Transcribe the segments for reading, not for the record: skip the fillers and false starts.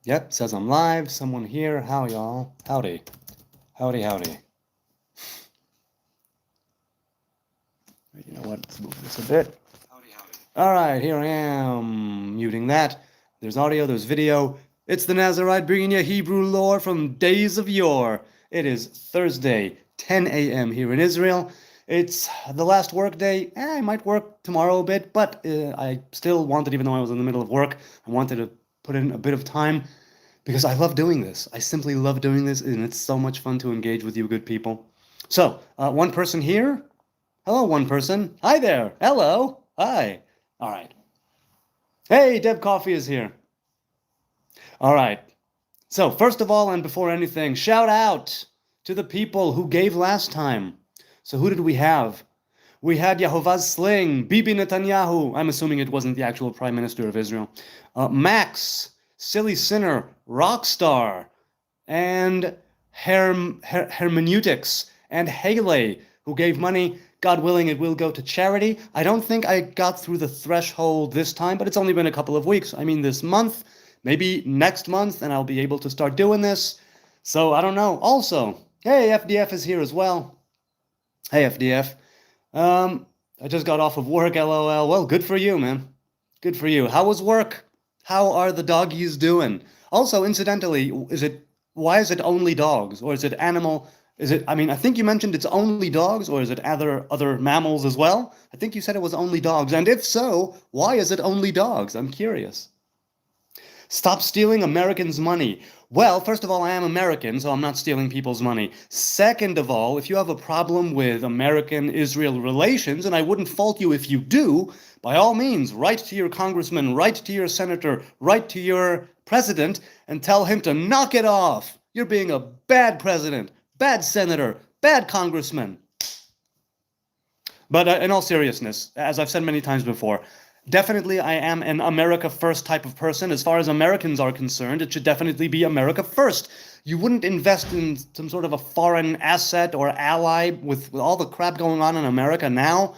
Yep, says I'm live. Someone here. How y'all? Howdy. Howdy, howdy. You know what? Let's move this a bit. Howdy, howdy. All right, here I am. Muting that. There's audio, there's video. It's the Nazarite bringing you Hebrew lore from days of yore. It is Thursday, 10 a.m. here in Israel. It's the last work day. I might work tomorrow a bit, but I still wanted, even though I was in the middle of work, I wanted to put in a bit of time because I love doing this. I simply love doing this, and it's so much fun to engage with you good people. So, one person here. Hello, one person. Hi there. Hello. Hi. All right. Hey, Deb Coffee is here. All right. So, first of all, and before anything, shout out to the people who gave last time. So, who did we have? We had Yehovah's Sling, Bibi Netanyahu. I'm assuming it wasn't the actual Prime Minister of Israel. Max, Silly Sinner, Rockstar, and Hermeneutics, and Haley, who gave money. God willing, it will go to charity. I don't think I got through the threshold this time, but it's only been a couple of weeks. I mean, this month, maybe next month, and I'll be able to start doing this. So, I don't know. Also, hey, FDF is here as well. Hey, FDF. I just got off of work, LOL. Well, good for you, man. Good for you. How was work? How are the doggies doing? Also, incidentally, why is it only dogs? Or is it animal? I think you mentioned it's only dogs, or is it other mammals as well? I think you said it was only dogs. And if so, why is it only dogs? I'm curious. Stop stealing Americans' money. Well, first of all, I am American, so I'm not stealing people's money. Second of all, if you have a problem with American-Israel relations, and I wouldn't fault you if you do, by all means, write to your congressman, write to your senator, write to your president, and tell him to knock it off. You're being a bad president, bad senator, bad congressman. But in all seriousness, as I've said many times before, definitely I am an America First type of person. As far as Americans are concerned, it should definitely be America First. You wouldn't invest in some sort of a foreign asset or ally with all the crap going on in America now.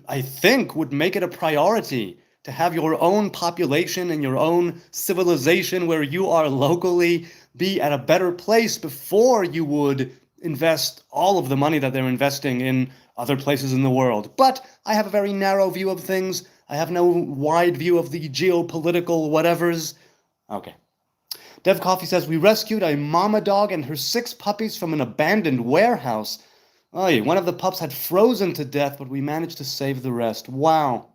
I think, would make it a priority to have your own population and your own civilization where you are locally be at a better place before you would invest all of the money that they're investing in other places in the world. But I have a very narrow view of things. I have no wide view of the geopolitical whatevers. Okay. Dev Coffee says, we rescued a mama dog and her 6 puppies from an abandoned warehouse. Oh, one of the pups had frozen to death, but we managed to save the rest. Wow.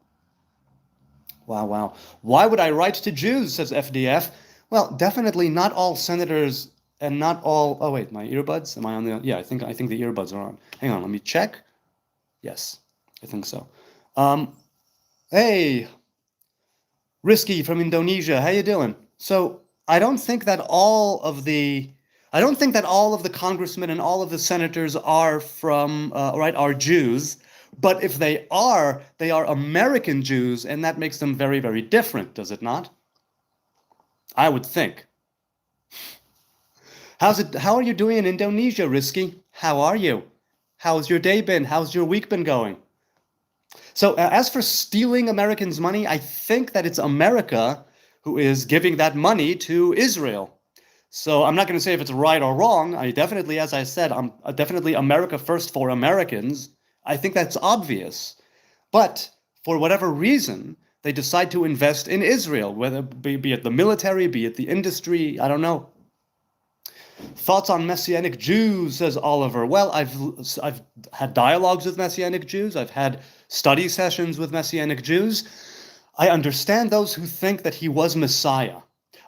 Wow, wow. Why would I write to Jews, says FDF. Well, definitely not all senators and not all... Oh, wait, my earbuds? Am I on the... Yeah, I think the earbuds are on. Hang on, let me check. Yes, I think so. Hey, Risky from Indonesia, how you doing? So I don't think that all of the congressmen and all of the senators are are Jews. But if they are American Jews, and that makes them very, very different, does it not? I would think. How are you doing in Indonesia, Risky? How are you? How's your day been? How's your week been going? So as for stealing Americans' money, I think that it's America who is giving that money to Israel. So I'm not going to say if it's right or wrong. I definitely, as I said, I'm definitely America First for Americans. I think that's obvious. But for whatever reason, they decide to invest in Israel, whether be it the military, be it the industry, I don't know. Thoughts on Messianic Jews, says Oliver. Well, I've had dialogues with Messianic Jews. I've had study sessions with Messianic Jews. I understand those who think that he was Messiah.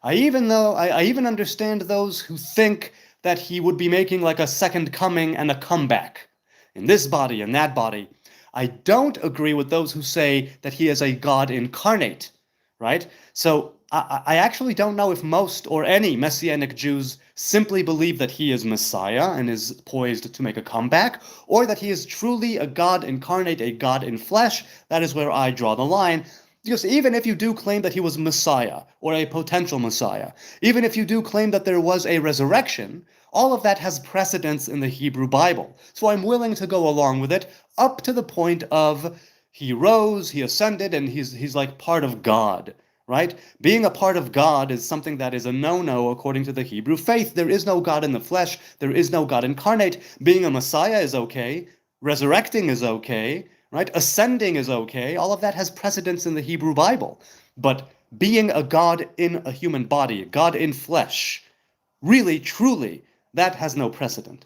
I even understand those who think that he would be making like a second coming and a comeback in this body and that body. I don't agree with those who say that he is a God incarnate, right? So I actually don't know if most or any Messianic Jews simply believe that he is Messiah and is poised to make a comeback, or that he is truly a God incarnate, a God in flesh. That is where I draw the line. Because even if you do claim that he was Messiah, or a potential Messiah, even if you do claim that there was a resurrection, all of that has precedence in the Hebrew Bible. So I'm willing to go along with it up to the point of he rose, he ascended, and he's like part of God. right? Being a part of God is something that is a no-no according to the Hebrew faith. There is no God in the flesh. There is no God incarnate. Being a Messiah is okay. Resurrecting is okay, right? Ascending is okay. All of that has precedence in the Hebrew Bible. But being a God in a human body, God in flesh, really, truly, that has no precedent.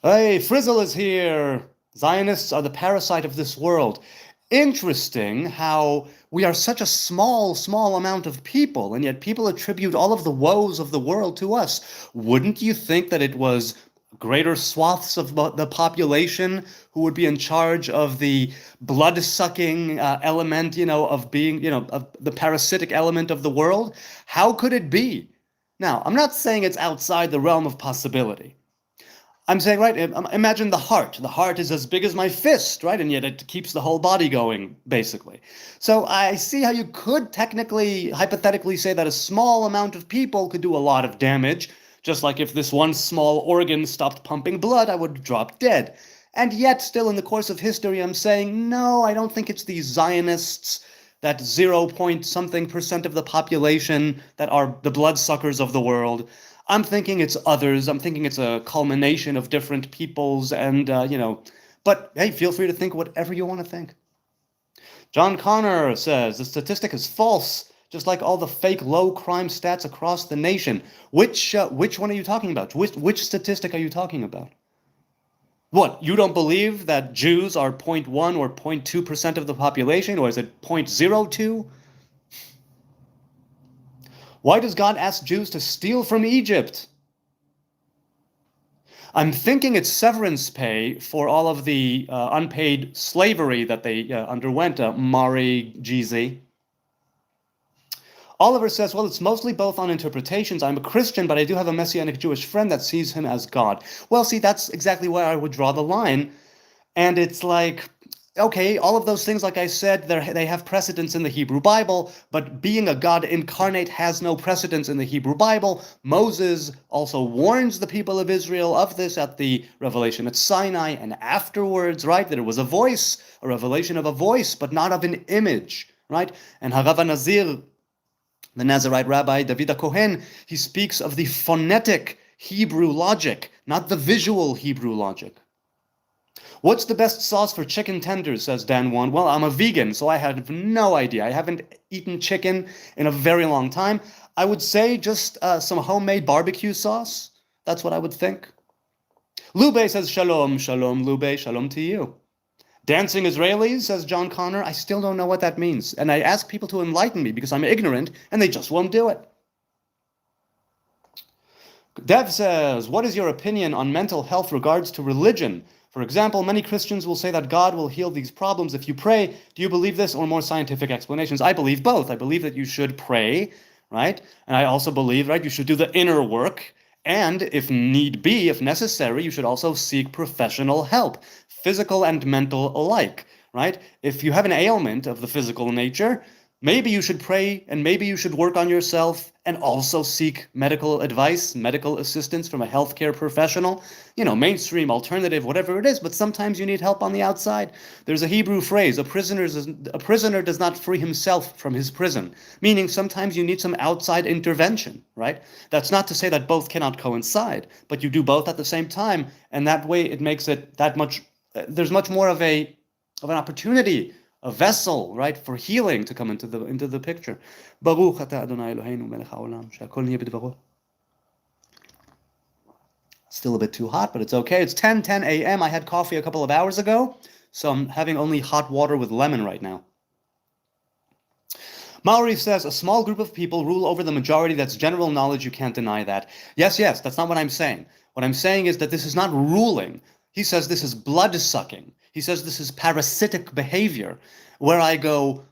Hey, Frizzle is here. Zionists are the parasite of this world. Interesting how we are such a small amount of people, and yet people attribute all of the woes of the world to us. Wouldn't you think that it was greater swaths of the population who would be in charge of the blood-sucking element, of being, of the parasitic element of the world? How could it be? Now, I'm not saying it's outside the realm of possibility. I'm saying, right, imagine the heart. The heart is as big as my fist, right? And yet it keeps the whole body going, basically. So I see how you could technically, hypothetically say that a small amount of people could do a lot of damage. Just like if this one small organ stopped pumping blood, I would drop dead. And yet, still in the course of history, I'm saying, no, I don't think it's these Zionists, that 0.something% of the population that are the bloodsuckers of the world. I'm thinking it's others. I'm thinking it's a culmination of different peoples and, but hey, feel free to think whatever you want to think. John Connor says, the statistic is false, just like all the fake low crime stats across the nation. Which one are you talking about? Which statistic are you talking about? What, you don't believe that Jews are 0.1 or 0.2% of the population, or is it 0.02? Why does God ask Jews to steal from Egypt? I'm thinking it's severance pay for all of the unpaid slavery that they underwent, Mari GZ. Oliver says, well, it's mostly both on interpretations. I'm a Christian, but I do have a Messianic Jewish friend that sees him as God. Well, see, that's exactly where I would draw the line. And it's like, okay, all of those things, like I said, they have precedence in the Hebrew Bible, but being a God incarnate has no precedence in the Hebrew Bible. Moses also warns the people of Israel of this at the revelation at Sinai, and afterwards, right, there was a voice, a revelation of a voice, but not of an image, right? And Harav Nazir, the Nazarite rabbi, David Cohen, he speaks of the phonetic Hebrew logic, not the visual Hebrew logic. What's the best sauce for chicken tenders, says Dan One. Well, I'm a vegan, so I have no idea. I haven't eaten chicken in a very long time. I would say just some homemade barbecue sauce. That's what I would think. Lube says, shalom, shalom, Lube, shalom to you. Dancing Israelis, says John Connor. I still don't know what that means. And I ask people to enlighten me because I'm ignorant, and they just won't do it. Dev says, what is your opinion on mental health regards to religion? For example, many Christians will say that God will heal these problems if you pray. Do you believe this or more scientific explanations? I believe both. I believe that you should pray, right? And I also believe, right, you should do the inner work. And if need be, if necessary, you should also seek professional help, physical and mental alike, right? If you have an ailment of the physical nature, maybe you should pray and maybe you should work on yourself and also seek medical advice, medical assistance from a healthcare professional, mainstream, alternative, whatever it is, but sometimes you need help on the outside. There's a Hebrew phrase, a prisoner does not free himself from his prison, meaning sometimes you need some outside intervention, right? That's not to say that both cannot coincide, but you do both at the same time, and that way it makes it that much, there's much more of an opportunity, a vessel, right, for healing to come into the picture. Baruch atah Adonai Eloheinu melech haolam, she'akol niyeh b'dvaro. Still a bit too hot, but it's okay. It's 10:10 a.m. I had coffee a couple of hours ago, so I'm having only hot water with lemon right now. Maori says, a small group of people rule over the majority. That's general knowledge. You can't deny that. Yes, that's not what I'm saying. What I'm saying is that this is not ruling. He says this is blood-sucking. He says this is parasitic behavior, where I go,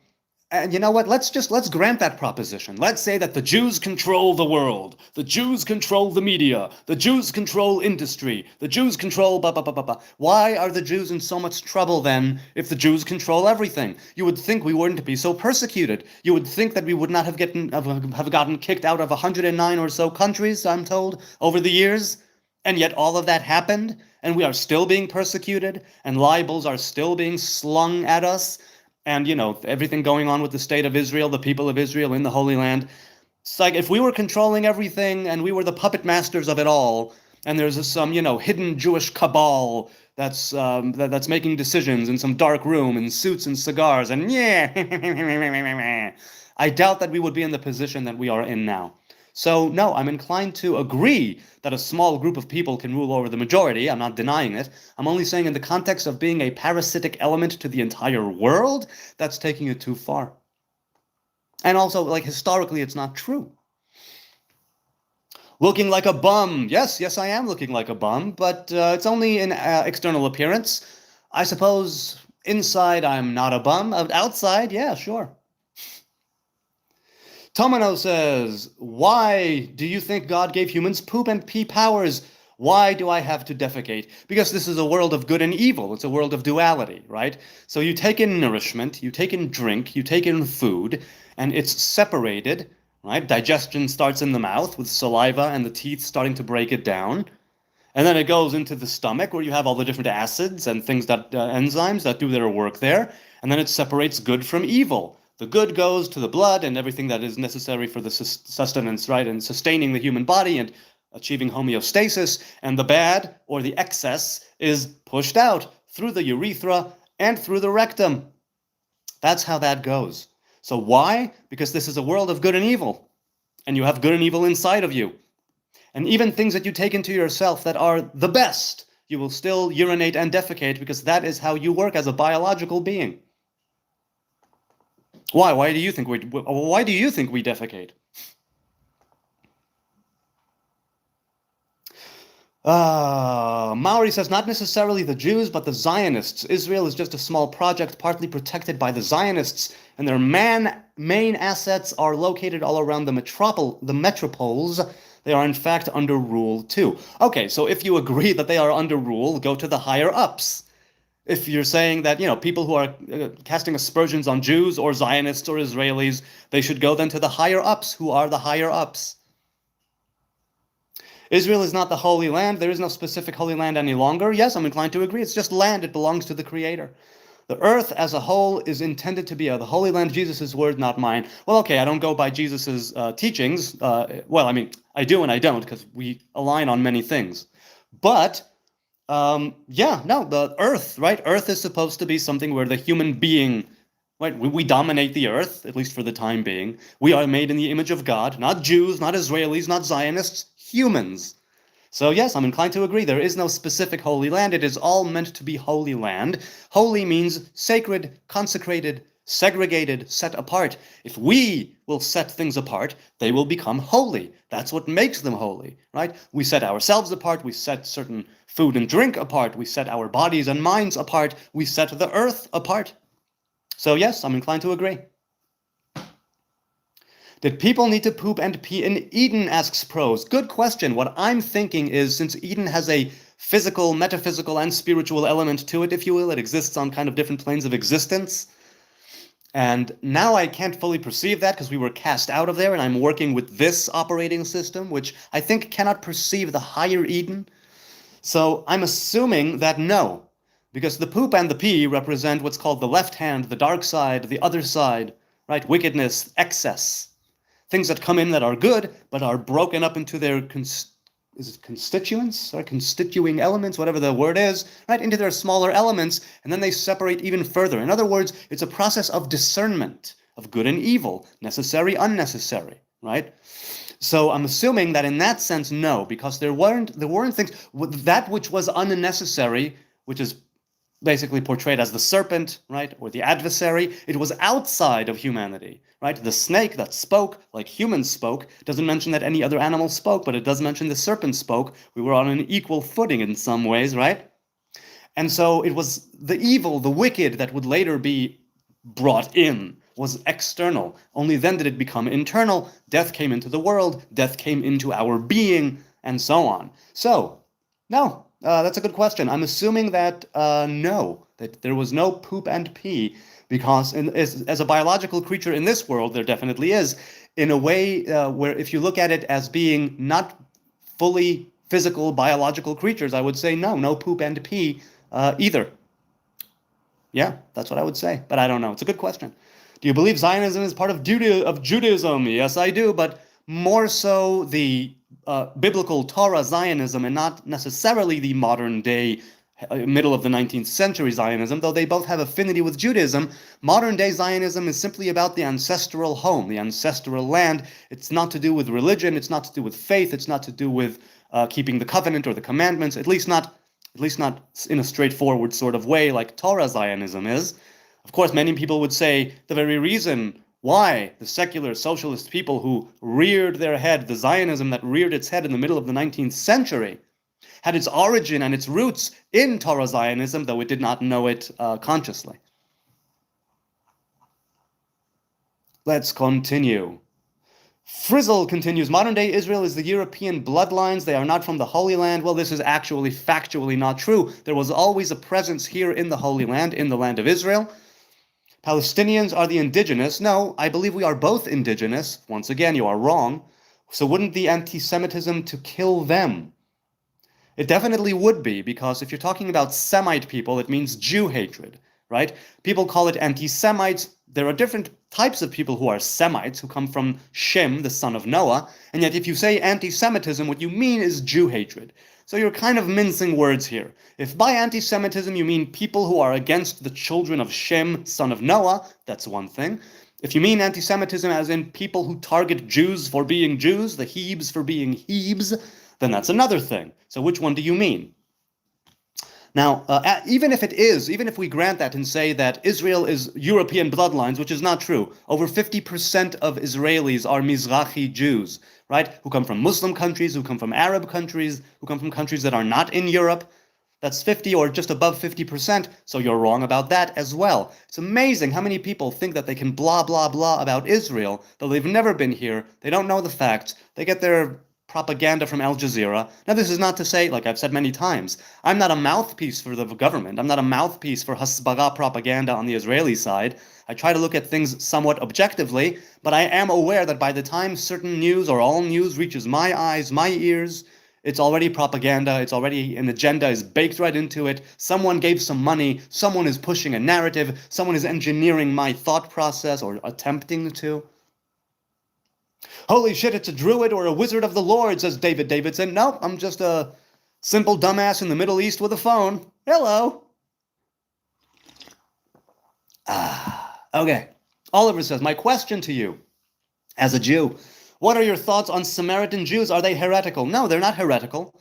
and you know what, let's grant that proposition. Let's say that the Jews control the world, the Jews control the media, the Jews control industry, the Jews control blah, blah, blah, blah, blah. Why are the Jews in so much trouble then if the Jews control everything? You would think we wouldn't be so persecuted. You would think that we would not have gotten kicked out of 109 or so countries, I'm told, over the years. And yet all of that happened, and we are still being persecuted, and libels are still being slung at us. and, everything going on with the state of Israel, the people of Israel in the Holy Land. It's like if we were controlling everything and we were the puppet masters of it all, and there's some, hidden Jewish cabal that's making decisions in some dark room in suits and cigars, and yeah, I doubt that we would be in the position that we are in now. So no, I'm inclined to agree that a small group of people can rule over the majority. I'm not denying it. I'm only saying in the context of being a parasitic element to the entire world, that's taking it too far. And also, like, historically, it's not true. Looking like a bum. Yes, I am looking like a bum, but it's only in external appearance. I suppose inside I'm not a bum. Outside, yeah, sure. Tomino says, why do you think God gave humans poop and pee powers? Why do I have to defecate? Because this is a world of good and evil. It's a world of duality, right? So you take in nourishment, you take in drink, you take in food, and it's separated, right? Digestion starts in the mouth with saliva and the teeth starting to break it down. And then it goes into the stomach where you have all the different acids and things that enzymes that do their work there. And then it separates good from evil. The good goes to the blood and everything that is necessary for the sustenance, right, and sustaining the human body and achieving homeostasis. And the bad, or the excess, is pushed out through the urethra and through the rectum. That's how that goes. So why? Because this is a world of good and evil. And you have good and evil inside of you. And even things that you take into yourself that are the best, you will still urinate and defecate because that is how you work as a biological being. Why? Why do you think we defecate? Maori says, not necessarily the Jews, but the Zionists. Israel is just a small project, partly protected by the Zionists, and their main assets are located all around the metropoles. They are in fact under rule too. Okay, so if you agree that they are under rule, go to the higher ups. If you're saying that, people who are casting aspersions on Jews or Zionists or Israelis, they should go then to the higher ups. Who are the higher ups? Israel is not the Holy Land. There is no specific Holy Land any longer. Yes, I'm inclined to agree. It's just land. It belongs to the Creator. The earth as a whole is intended to be the Holy Land, Jesus' word, not mine. Well, okay, I don't go by Jesus' teachings. I do and I don't, because we align on many things. But the earth, right? Earth is supposed to be something where the human being, right? We dominate the earth, at least for the time being. We are made in the image of God, not Jews, not Israelis, not Zionists, humans. So yes, I'm inclined to agree. There is no specific Holy Land. It is all meant to be Holy Land. Holy means sacred, consecrated, segregated, set apart. If we will set things apart, they will become holy. That's what makes them holy, right? We set ourselves apart. We set certain food and drink apart. We set our bodies and minds apart. We set the earth apart. So yes, I'm inclined to agree. Did people need to poop and pee in Eden, asks Prose. Good question. What I'm thinking is, since Eden has a physical, metaphysical, and spiritual element to it, if you will, it exists on kind of different planes of existence. And now I can't fully perceive that because we were cast out of there, and I'm working with this operating system, which I think cannot perceive the higher Eden. So I'm assuming that no, because the poop and the pee represent what's called the left hand, the dark side, the other side, right? Wickedness, excess. Things that come in that are good, but are broken up into their constituents or constituting elements, whatever the word is, right, into their smaller elements, and then they separate even further. In other words, it's a process of discernment of good and evil, necessary, unnecessary, right? So I'm assuming that in that sense, no, because there weren't things, that which was unnecessary, which is basically portrayed as the serpent, right, or the adversary. It was outside of humanity, right? The snake that spoke like humans spoke doesn't mention that any other animal spoke, but it does mention the serpent spoke. We were on an equal footing in some ways, right? And so it was the evil, the wicked that would later be brought in, was external. Only then did it become internal. Death came into the world, death came into our being, and so on. So, no. That's a good question. I'm assuming that no, that there was no poop and pee, because as a biological creature in this world, there definitely is, in a way where if you look at it as being not fully physical biological creatures, I would say no poop and pee either. Yeah, that's what I would say, but I don't know. It's a good question. Do you believe Zionism is part of Judaism? Yes, I do, but more so the biblical Torah Zionism and not necessarily the modern day, middle of the 19th century Zionism, though they both have affinity with Judaism. Modern day Zionism is simply about the ancestral home, the ancestral land. It's not to do with religion, it's not to do with faith, it's not to do with keeping the covenant or the commandments, at least not in a straightforward sort of way like Torah Zionism is. Of course, many people would say the very reason why the secular socialist people who reared their head, the Zionism that reared its head in the middle of the 19th century, had its origin and its roots in Torah Zionism, though it did not know it consciously. Let's continue. Frizzle continues, modern day Israel is the European bloodlines. They are not from the Holy Land. Well, this is actually factually not true. There was always a presence here in the Holy Land, in the land of Israel. Palestinians are the indigenous. No, I believe we are both indigenous. Once again, you are wrong. So wouldn't the anti-Semitism to kill them? It definitely would be, because if you're talking about Semite people, it means Jew hatred, right? People call it anti-Semites. There are different types of people who are Semites, who come from Shem, the son of Noah, and yet if you say anti-Semitism, what you mean is Jew hatred. So you're kind of mincing words here. If by anti-Semitism you mean people who are against the children of Shem, son of Noah, that's one thing. If you mean anti-Semitism as in people who target Jews for being Jews, the Hebes for being Hebes, then that's another thing. So which one do you mean? Now, even if we grant that and say that Israel is European bloodlines, which is not true, over 50% of Israelis are Mizrahi Jews, right? Who come from Muslim countries, who come from Arab countries, who come from countries that are not in Europe. That's 50 or just above 50%, so you're wrong about that as well. It's amazing how many people think that they can blah, blah, blah about Israel, though they've never been here, they don't know the facts, they get their propaganda from Al Jazeera. Now, this is not to say, like I've said many times, I'm not a mouthpiece for the government. I'm not a mouthpiece for Hasbara propaganda on the Israeli side. I try to look at things somewhat objectively, but I am aware that by the time certain news or all news reaches my eyes, my ears, it's already propaganda, it's already an agenda is baked right into it. Someone gave some money, someone is pushing a narrative, someone is engineering my thought process or attempting to. Holy shit, it's a druid or a wizard of the Lord, says David Davidson. Nope, I'm just a simple dumbass in the Middle East with a phone. Hello. Okay. Oliver says, my question to you, as a Jew, what are your thoughts on Samaritan Jews? Are they heretical? No, they're not heretical.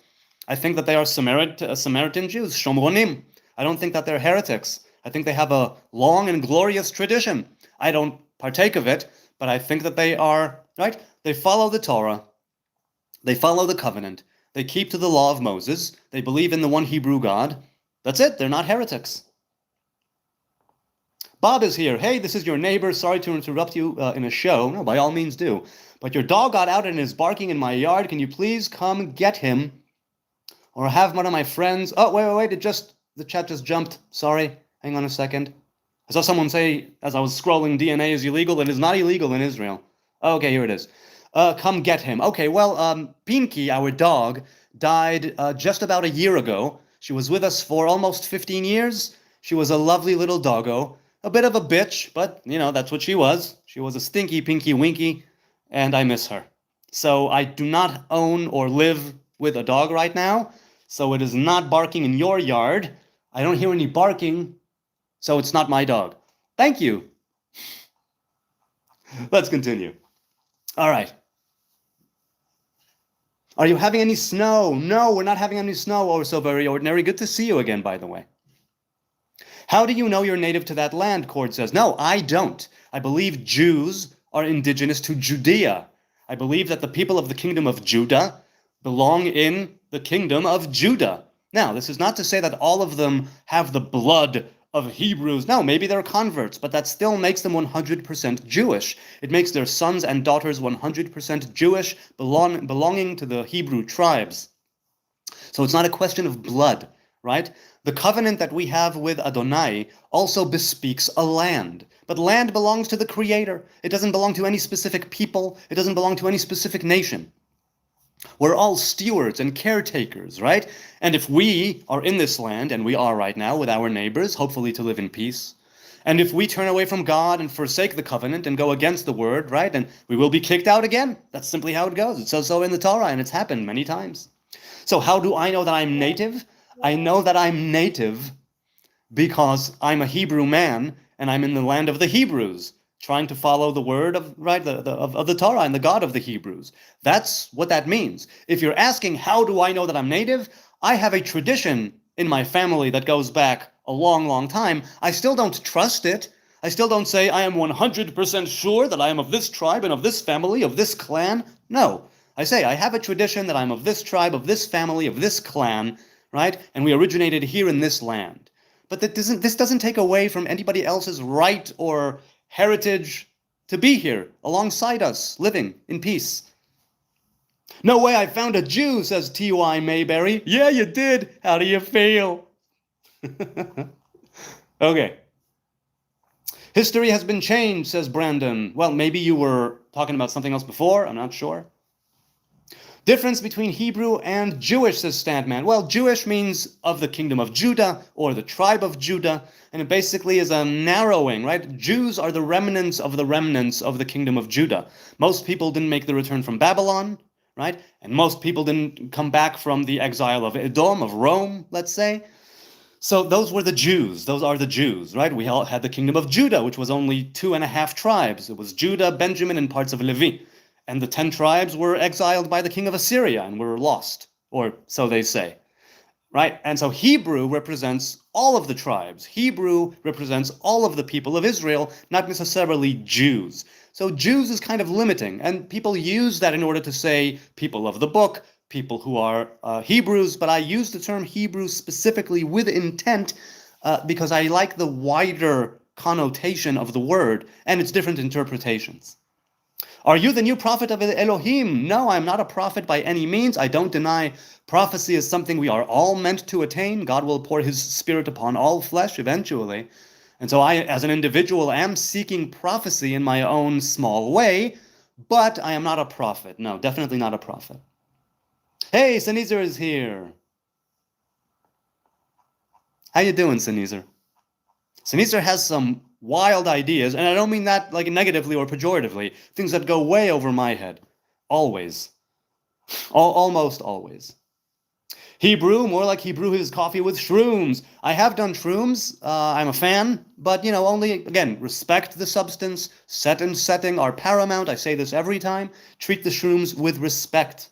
I think that they are Samaritan Jews, Shomronim. I don't think that they're heretics. I think they have a long and glorious tradition. I don't partake of it, but I think that they are, right? They follow the Torah. They follow the covenant. They keep to the law of Moses. They believe in the one Hebrew God. That's it. They're not heretics. Bob is here. Hey, this is your neighbor. Sorry to interrupt you in a show. No, by all means do. But your dog got out and is barking in my yard. Can you please come get him? Or have one of my friends... Oh, wait. The chat just jumped. Sorry. Hang on a second. I saw someone say, as I was scrolling, DNA is illegal. It is not illegal in Israel. Okay, here it is. Come get him. Okay, well, Pinky, our dog, died just about a year ago. She was with us for almost 15 years. She was a lovely little doggo. A bit of a bitch, but, that's what she was. She was a stinky, pinky, winky, and I miss her. So I do not own or live with a dog right now, so it is not barking in your yard. I don't hear any barking, so it's not my dog. Thank you. Let's continue. All right. Are you having any snow? No, we're not having any snow. Oh, so very ordinary. Good to see you again, by the way. How do you know you're native to that land? Cord says. No, I don't. I believe Jews are indigenous to Judea. I believe that the people of the kingdom of Judah belong in the kingdom of Judah. Now, this is not to say that all of them have the blood of Hebrews. No, maybe they're converts, but that still makes them 100% Jewish. It makes their sons and daughters 100% Jewish, belonging to the Hebrew tribes. So it's not a question of blood, right? The covenant that we have with Adonai also bespeaks a land. But land belongs to the Creator. It doesn't belong to any specific people. It doesn't belong to any specific nation. We're all stewards and caretakers, right? And if we are in this land, and we are right now with our neighbors, hopefully to live in peace, and if we turn away from God and forsake the covenant and go against the word, right, then we will be kicked out again. That's simply how it goes. It says so in the Torah, and it's happened many times. So how do I know that I'm native? I know that I'm native because I'm a Hebrew man and I'm in the land of the Hebrews, trying to follow the word of of the Torah and the God of the Hebrews. That's what that means. If you're asking how do I know that I'm native, I have a tradition in my family that goes back a long, long time. I still don't trust it. I still don't say I am 100% sure that I am of this tribe and of this family, of this clan. No. I say I have a tradition that I'm of this tribe, of this family, of this clan, right? And we originated here in this land. But this doesn't take away from anybody else's right or heritage to be here alongside us, living in peace. No way, I found a Jew, says T.Y. Mayberry. Yeah, you did. How do you feel? Okay. History has been changed, says Brandon. Well, maybe you were talking about something else before. I'm not sure. Difference between Hebrew and Jewish, says Standman. Well, Jewish means of the kingdom of Judah or the tribe of Judah, and it basically is a narrowing, right? Jews are the remnants of the kingdom of Judah. Most people didn't make the return from Babylon, right? And most people didn't come back from the exile of Edom, of Rome, let's say. So those were the Jews. Those are the Jews, right? We all had the kingdom of Judah, which was only 2.5 tribes. It was Judah, Benjamin, and parts of Levi. And the 10 tribes were exiled by the king of Assyria and were lost, or so they say, right? And so Hebrew represents all of the tribes. Hebrew represents all of the people of Israel, not necessarily Jews. So Jews is kind of limiting, and people use that in order to say people of the book, people who are Hebrews, but I use the term Hebrew specifically with intent because I like the wider connotation of the word and its different interpretations. Are you the new prophet of Elohim? No, I'm not a prophet by any means. I don't deny prophecy is something we are all meant to attain. God will pour his spirit upon all flesh eventually. And so I, as an individual, am seeking prophecy in my own small way, but I am not a prophet. No, definitely not a prophet. Hey, Sneezer is here. How you doing, Sneezer? Sneezer has some wild ideas, and I don't mean that like negatively or pejoratively, things that go way over my head. Always. Almost always. Hebrew, more like he brew his coffee with shrooms. I have done shrooms. I'm a fan, but only, again, respect the substance. Set and setting are paramount. I say this every time. Treat the shrooms with respect.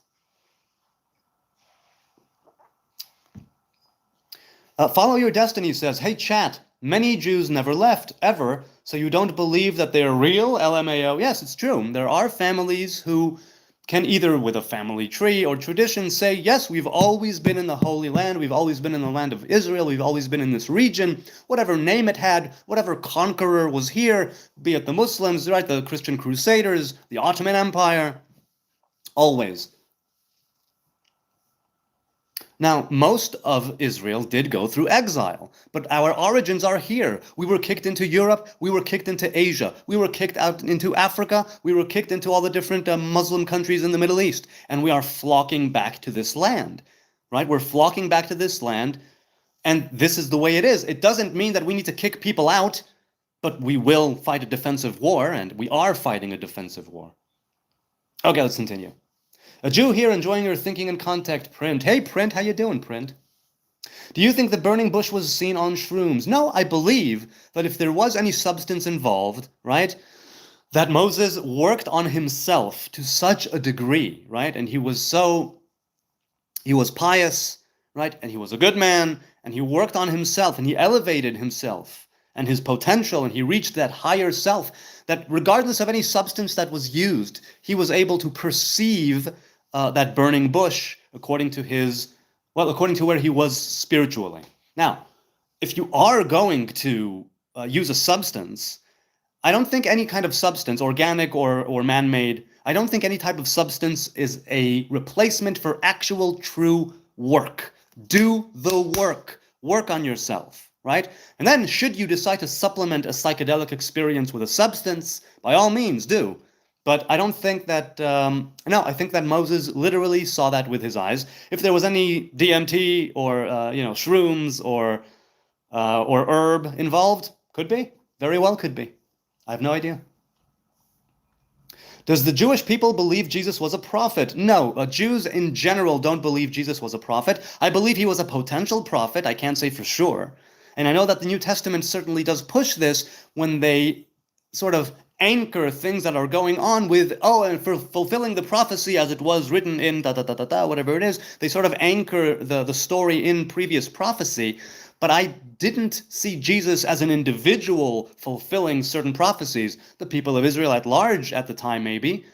Follow your destiny says, hey chat, many Jews never left, ever, so you don't believe that they're real? LMAO. Yes, it's true. There are families who can either with a family tree or tradition say, yes, we've always been in the Holy Land, we've always been in the land of Israel, we've always been in this region, whatever name it had, whatever conqueror was here, be it the Muslims, right, the Christian Crusaders, the Ottoman Empire, always. Now, most of Israel did go through exile, but our origins are here. We were kicked into Europe, we were kicked into Asia, we were kicked out into Africa, we were kicked into all the different Muslim countries in the Middle East, and we are flocking back to this land, right? We're flocking back to this land, and this is the way it is. It doesn't mean that we need to kick people out, but we will fight a defensive war, and we are fighting a defensive war. Okay, let's continue. A Jew here enjoying your thinking and contact, Print. Hey, Print, how you doing, Print? Do you think the burning bush was seen on shrooms? No, I believe that if there was any substance involved, right, that Moses worked on himself to such a degree, right, and he was pious, right, and he was a good man, and he worked on himself, and he elevated himself and his potential, and he reached that higher self, that regardless of any substance that was used, he was able to perceive that burning bush according to where he was spiritually. Now, if you are going to use a substance, I don't think any kind of substance, organic or man-made, I don't think any type of substance is a replacement for actual true work. Do the work. Work on yourself, right? And then, should you decide to supplement a psychedelic experience with a substance, by all means do. But I don't think that, no, I think that Moses literally saw that with his eyes. If there was any DMT or, shrooms or herb involved, could be. Very well could be. I have no idea. Does the Jewish people believe Jesus was a prophet? No, Jews in general don't believe Jesus was a prophet. I believe he was a potential prophet. I can't say for sure. And I know that the New Testament certainly does push this when they sort of anchor things that are going on with, oh, and for fulfilling the prophecy as it was written in da da da da da, whatever it is, they sort of anchor the story in previous prophecy. But I didn't see Jesus as an individual fulfilling certain prophecies, the people of Israel at large at the time, maybe.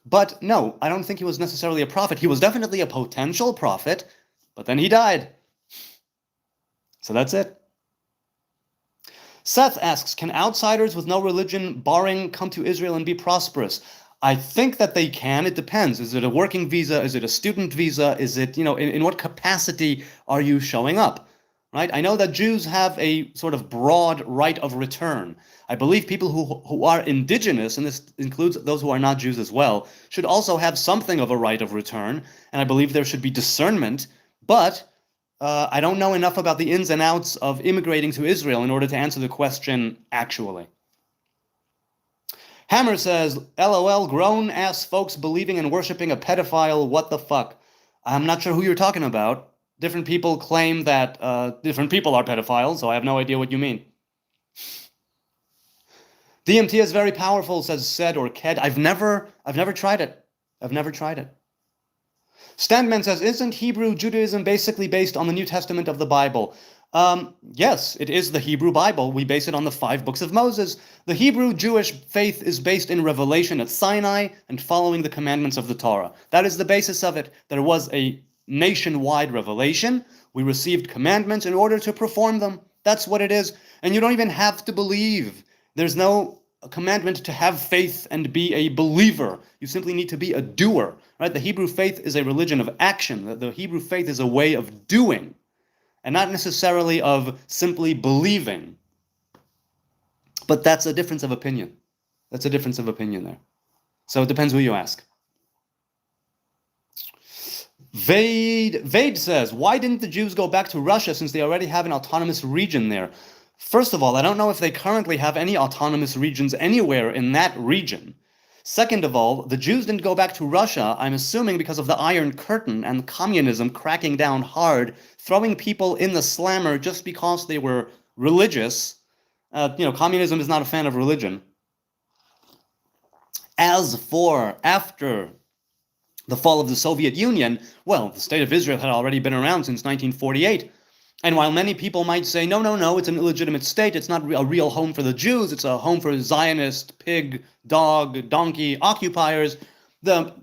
But no, I don't think he was necessarily a prophet. He was definitely a potential prophet, but then he died. So that's it. Seth asks, can outsiders with no religion, barring, come to Israel and be prosperous? I think that they can. It depends. Is it a working visa? Is it a student visa? Is it, in what capacity are you showing up? Right? I know that Jews have a sort of broad right of return. I believe people who are indigenous, and this includes those who are not Jews as well, should also have something of a right of return, and I believe there should be discernment, but I don't know enough about the ins and outs of immigrating to Israel in order to answer the question actually. Hammer says, LOL, grown-ass folks believing and worshiping a pedophile, what the fuck? I'm not sure who you're talking about. Different people claim that different people are pedophiles, so I have no idea what you mean. DMT is very powerful, says Sed or Ked. I've never tried it. I've never tried it. Standman says, isn't Hebrew Judaism basically based on the New Testament of the Bible? Yes, it is the Hebrew Bible. We base it on the 5 books of Moses. The Hebrew Jewish faith is based in revelation at Sinai and following the commandments of the Torah. That is the basis of it. There was a nationwide revelation. We received commandments in order to perform them. That's what it is. And you don't even have to believe. There's no commandment to have faith and be a believer. You simply need to be a doer. Right? The Hebrew faith is a religion of action. The Hebrew faith is a way of doing, and not necessarily of simply believing. But that's a difference of opinion. That's a difference of opinion there. So it depends who you ask. Vade says, why didn't the Jews go back to Russia since they already have an autonomous region there? First of all, I don't know if they currently have any autonomous regions anywhere in that region. Second of all, the Jews didn't go back to Russia, I'm assuming because of the Iron Curtain and communism cracking down hard, throwing people in the slammer just because they were religious. Communism is not a fan of religion. As for after the fall of the Soviet Union, well, the state of Israel had already been around since 1948. And while many people might say, no, it's an illegitimate state, it's not a real home for the Jews, it's a home for Zionist, pig, dog, donkey occupiers, the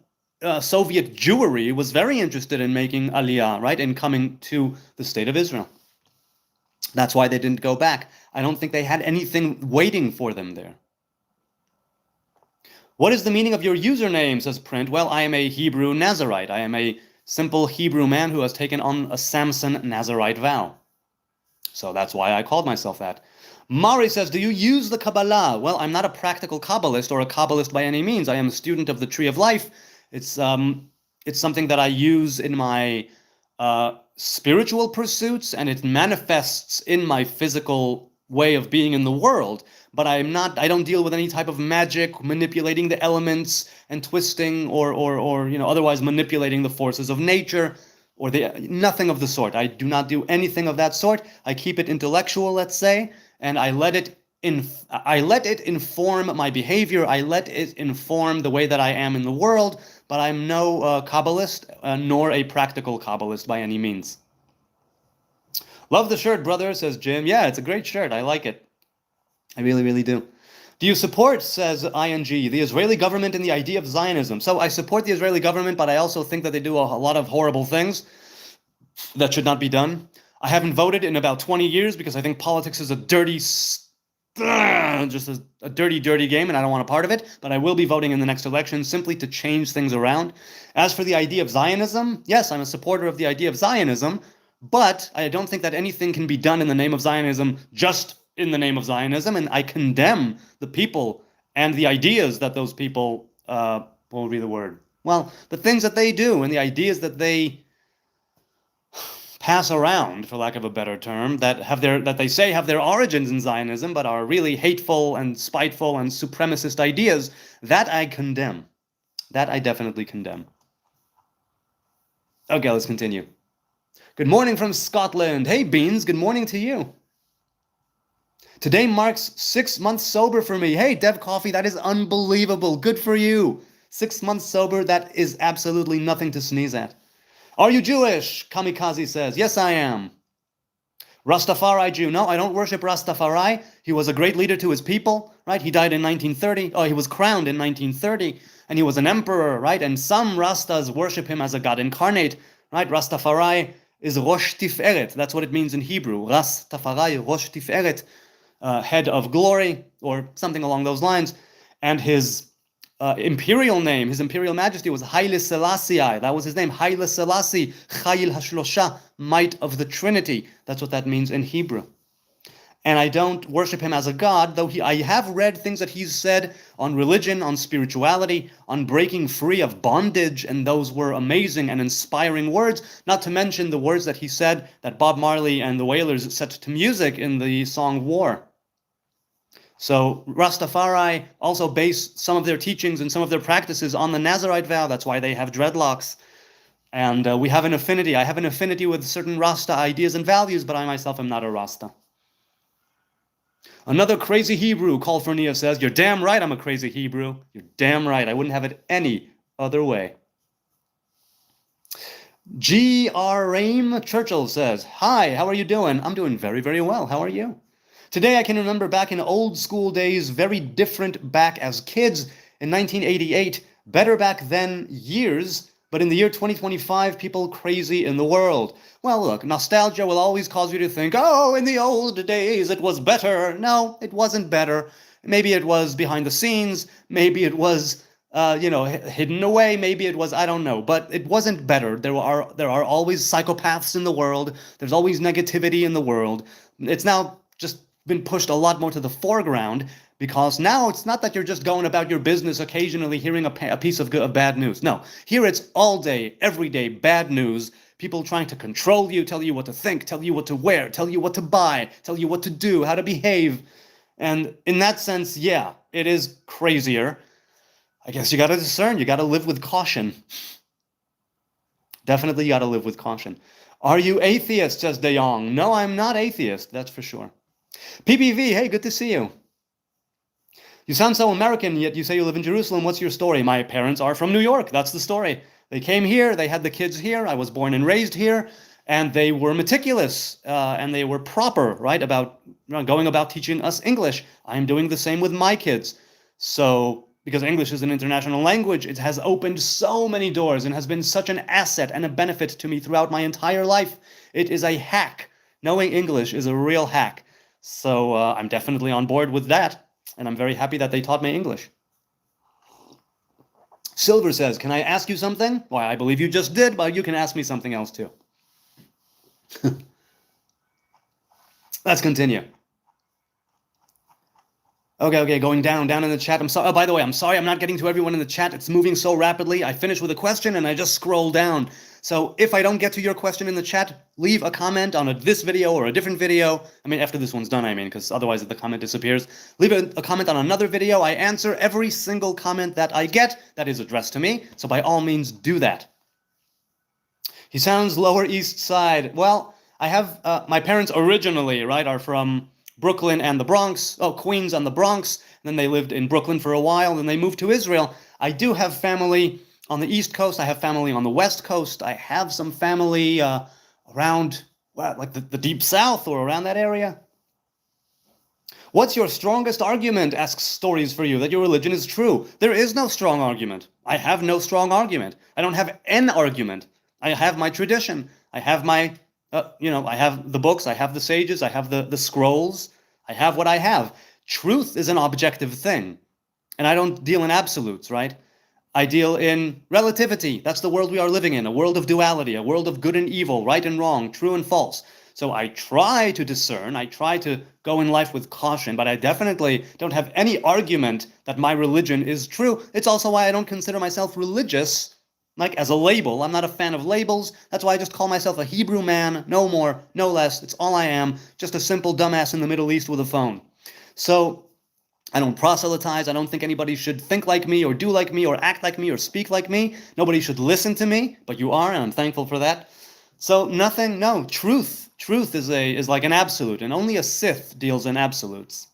Soviet Jewry was very interested in making aliyah, right, and coming to the state of Israel. That's why they didn't go back. I don't think they had anything waiting for them there. What is the meaning of your username, says Print? Well, I am a Hebrew Nazarite. I am a simple Hebrew man who has taken on a Samson Nazarite vow. So that's why I called myself that. Mari says, do you use the Kabbalah? Well, I'm not a practical Kabbalist or a Kabbalist by any means. I am a student of the Tree of Life. It's something that I use in my spiritual pursuits, and it manifests in my physical way of being in the world. But I don't deal with any type of magic, manipulating the elements and twisting or otherwise manipulating the forces of nature or nothing of the sort. I do not do anything of that sort. I keep it intellectual, let's say, and I let it inform my behavior. I let it inform the way that I am in the world, but I'm no Kabbalist, nor a practical Kabbalist by any means. Love the shirt, brother, says Jim. Yeah, it's a great shirt. I like it. I really, really do. Do you support, says ING, the Israeli government and the idea of Zionism? So I support the Israeli government, but I also think that they do a lot of horrible things that should not be done. I haven't voted in about 20 years because I think politics is a dirty, just a dirty, dirty game, and I don't want a part of it. But I will be voting in the next election simply to change things around. As for the idea of Zionism, yes, I'm a supporter of the idea of Zionism, but I don't think that anything can be done in the name of Zionism just in the name of Zionism, and I condemn the people and the ideas that those people, what would be the word? Well, the things that they do and the ideas that they pass around, for lack of a better term, that they say have their origins in Zionism, but are really hateful and spiteful and supremacist ideas, that I condemn. That I definitely condemn. Okay, let's continue. Good morning from Scotland. Hey, Beans, good morning to you. Today marks 6 months sober for me. Hey, Dev Coffee, that is unbelievable. Good for you. 6 months sober, that is absolutely nothing to sneeze at. Are you Jewish? Kamikaze says. Yes, I am. Rastafari Jew. No, I don't worship Rastafari. He was a great leader to his people, right? He died in 1930. Oh, he was crowned in 1930, and he was an emperor, right? And some Rastas worship him as a god incarnate, right? Rastafari is Rosh Tiferet. That's what it means in Hebrew. Rastafari, Rosh Tiferet, head of glory, or something along those lines. And his imperial name, his imperial majesty was Haile Selassie. That was his name, Haile Selassie, Chayil HaShlosha, might of the Trinity. That's what that means in Hebrew. And I don't worship him as a god, though I have read things that he's said on religion, on spirituality, on breaking free of bondage, and those were amazing and inspiring words, not to mention the words that he said that Bob Marley and the Wailers set to music in the song War. So Rastafari also base some of their teachings and some of their practices on the Nazarite vow. That's why they have dreadlocks. And we have an affinity. I have an affinity with certain Rasta ideas and values, but I myself am not a Rasta. Another crazy Hebrew, Calphurnia says, you're damn right I'm a crazy Hebrew. You're damn right. I wouldn't have it any other way. G.R. Rame Churchill says, hi, how are you doing? I'm doing very, very well. How are you? Today I can remember back in old school days, very different back as kids in 1988, better back then years, but in the year 2025, people crazy in the world. Well, look, nostalgia will always cause you to think, oh, in the old days it was better. No, it wasn't better. Maybe it was behind the scenes. Maybe it was, hidden away. Maybe it was, I don't know. But it wasn't better. There are always psychopaths in the world. There's always negativity in the world. It's now just been pushed a lot more to the foreground, because now it's not that you're just going about your business occasionally hearing a piece of bad news. No, here it's all day, every day, bad news. People trying to control you, tell you what to think, tell you what to wear, tell you what to buy, tell you what to do, how to behave. And in that sense, yeah, it is crazier. I guess you got to discern. You got to live with caution. Definitely you got to live with caution. Are you atheist, says De Jong? No, I'm not atheist, that's for sure. PPV, hey, good to see you. You sound so American, yet you say you live in Jerusalem. What's your story? My parents are from New York. That's the story. They came here. They had the kids here. I was born and raised here. And they were meticulous and they were proper, right, about going about teaching us English. I'm doing the same with my kids. So, because English is an international language, it has opened so many doors and has been such an asset and a benefit to me throughout my entire life. It is a hack. Knowing English is a real hack. So I'm definitely on board with that. And I'm very happy that they taught me English. Silver says, can I ask you something? Why, I believe you just did, but you can ask me something else too. Let's continue. Okay, going down in the chat. I'm sorry. Oh, by the way, I'm sorry I'm not getting to everyone in the chat. It's moving so rapidly. I finish with a question and I just scroll down. So if I don't get to your question in the chat, leave a comment on this video or a different video. I mean, after this one's done, because otherwise the comment disappears. Leave a comment on another video. I answer every single comment that I get that is addressed to me. So by all means, do that. He sounds Lower East Side. Well, I have, my parents originally, right, are from Brooklyn and the Bronx, Queens and the Bronx. And then they lived in Brooklyn for a while, then they moved to Israel. I do have family on the East Coast. I have family on the West Coast. I have some family around, like the Deep South or around that area. What's your strongest argument, asks Stories for You, that your religion is true? There is no strong argument. I have no strong argument. I don't have an argument. I have my tradition. I have my I have the books, I have the sages, I have the scrolls, I have what I have. Truth is an objective thing, and I don't deal in absolutes, right? I deal in relativity. That's the world we are living in, a world of duality, a world of good and evil, right and wrong, true and false. So I try to discern, I try to go in life with caution, but I definitely don't have any argument that my religion is true. It's also why I don't consider myself religious, like as a label. I'm not a fan of labels. That's why I just call myself a Hebrew man, no more, no less. It's all I am, just a simple dumbass in the Middle East with a phone. So I don't proselytize. I don't think anybody should think like me or do like me or act like me or speak like me. Nobody should listen to me, but you are, and I'm thankful for that. So nothing, no, truth. Truth is like an absolute, and only a Sith deals in absolutes.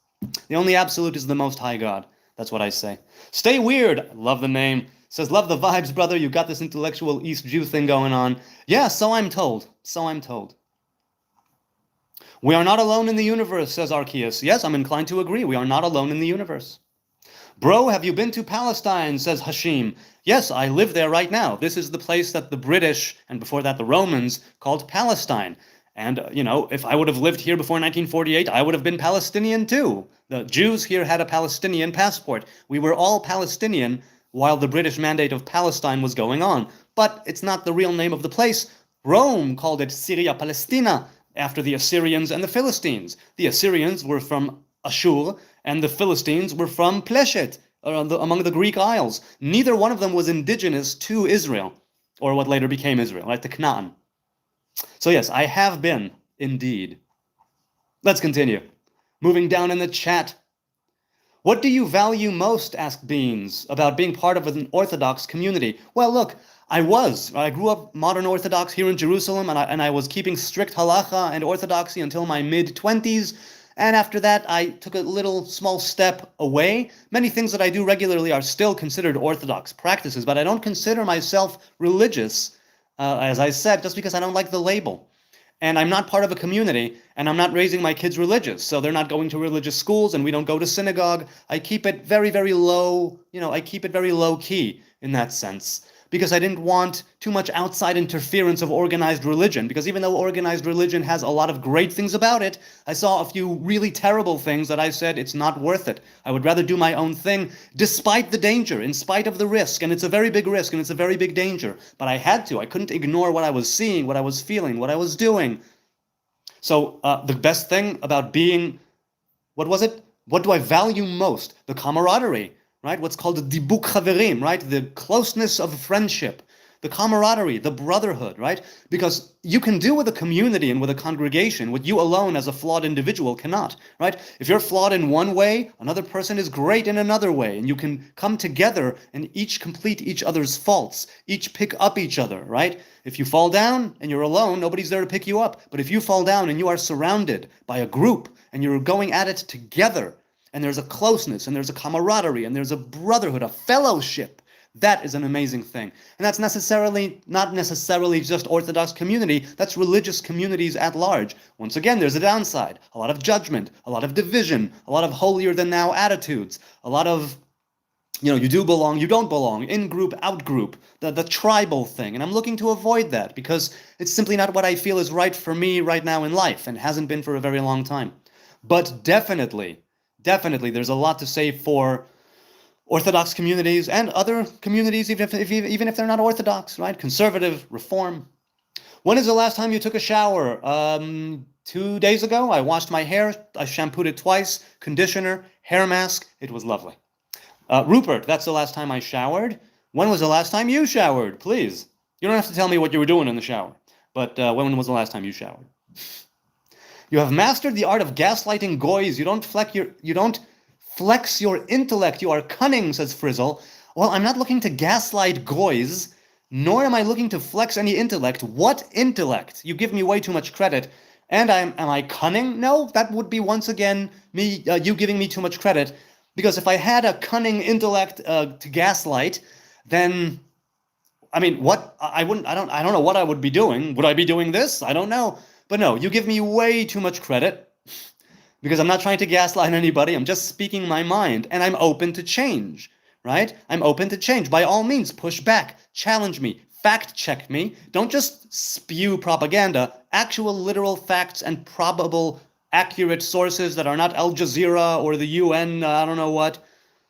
The only absolute is the Most High God. That's what I say. Stay weird. I love the name. Says, love the vibes, brother. You got this intellectual East Jew thing going on. Yeah, so I'm told. So I'm told. We are not alone in the universe, says Arceus. Yes, I'm inclined to agree. We are not alone in the universe. Bro, have you been to Palestine, says Hashim. Yes, I live there right now. This is the place that the British, and before that the Romans, called Palestine. And, if I would have lived here before 1948, I would have been Palestinian too. The Jews here had a Palestinian passport. We were all Palestinian while the British Mandate of Palestine was going on. But it's not the real name of the place. Rome called it Syria Palestina, after the Assyrians and the Philistines. The Assyrians were from Ashur, and the Philistines were from Pleshet, among the Greek Isles. Neither one of them was indigenous to Israel, or what later became Israel, right, to Canaan. So yes, I have been, indeed. Let's continue. Moving down in the chat. What do you value most, asked Beans, about being part of an Orthodox community? Well, look, I grew up modern Orthodox here in Jerusalem, and I was keeping strict halacha and orthodoxy until my mid-20s, and after that I took a little small step away. Many things that I do regularly are still considered Orthodox practices, but I don't consider myself religious, as I said, just because I don't like the label. And I'm not part of a community, and I'm not raising my kids religious, so they're not going to religious schools, and we don't go to synagogue. I keep it very, very low, I keep it very low-key in that sense, because I didn't want too much outside interference of organized religion, because even though organized religion has a lot of great things about it, I saw a few really terrible things that I said it's not worth it. I would rather do my own thing, despite the danger, in spite of the risk, and it's a very big risk, and it's a very big danger, but I had to. I couldn't ignore what I was seeing, what I was feeling, what I was doing. So the best thing about being, what was it? What do I value most? The camaraderie. Right? What's called the dibuk chaverim, right? The closeness of friendship, the camaraderie, the brotherhood, right? Because you can do with a community and with a congregation what you alone as a flawed individual cannot, right? If you're flawed in one way, another person is great in another way, and you can come together and each complete each other's faults, each pick up each other, right? If you fall down and you're alone, nobody's there to pick you up. But if you fall down and you are surrounded by a group and you're going at it together, and there's a closeness, and there's a camaraderie, and there's a brotherhood, a fellowship. That is an amazing thing. And that's not necessarily just Orthodox community, that's religious communities at large. Once again, there's a downside. A lot of judgment, a lot of division, a lot of holier-than-thou attitudes, a lot of, you do belong, you don't belong, in-group, out-group, the tribal thing. And I'm looking to avoid that, because it's simply not what I feel is right for me right now in life, and hasn't been for a very long time. But definitely, there's a lot to say for Orthodox communities and other communities, even if they're not Orthodox, right? Conservative, Reform. When is the last time you took a shower? 2 days ago. I washed my hair. I shampooed it twice. Conditioner, hair mask. It was lovely. Rupert, that's the last time I showered. When was the last time you showered? Please. You don't have to tell me what you were doing in the shower. But when was the last time you showered? You have mastered the art of gaslighting goys. You don't flex your intellect. You are cunning, says Frizzle. Well, I'm not looking to gaslight goys, nor am I looking to flex any intellect. What intellect? You give me way too much credit. And am I cunning? No, that would be once again you giving me too much credit. Because if I had a cunning intellect to gaslight, then I don't know what I would be doing. Would I be doing this? I don't know. But no, you give me way too much credit, because I'm not trying to gaslight anybody. I'm just speaking my mind, and I'm open to change, right? I'm open to change. By all means, push back, challenge me, fact check me. Don't just spew propaganda. Actual literal facts and probable accurate sources that are not Al Jazeera or the UN, I don't know what.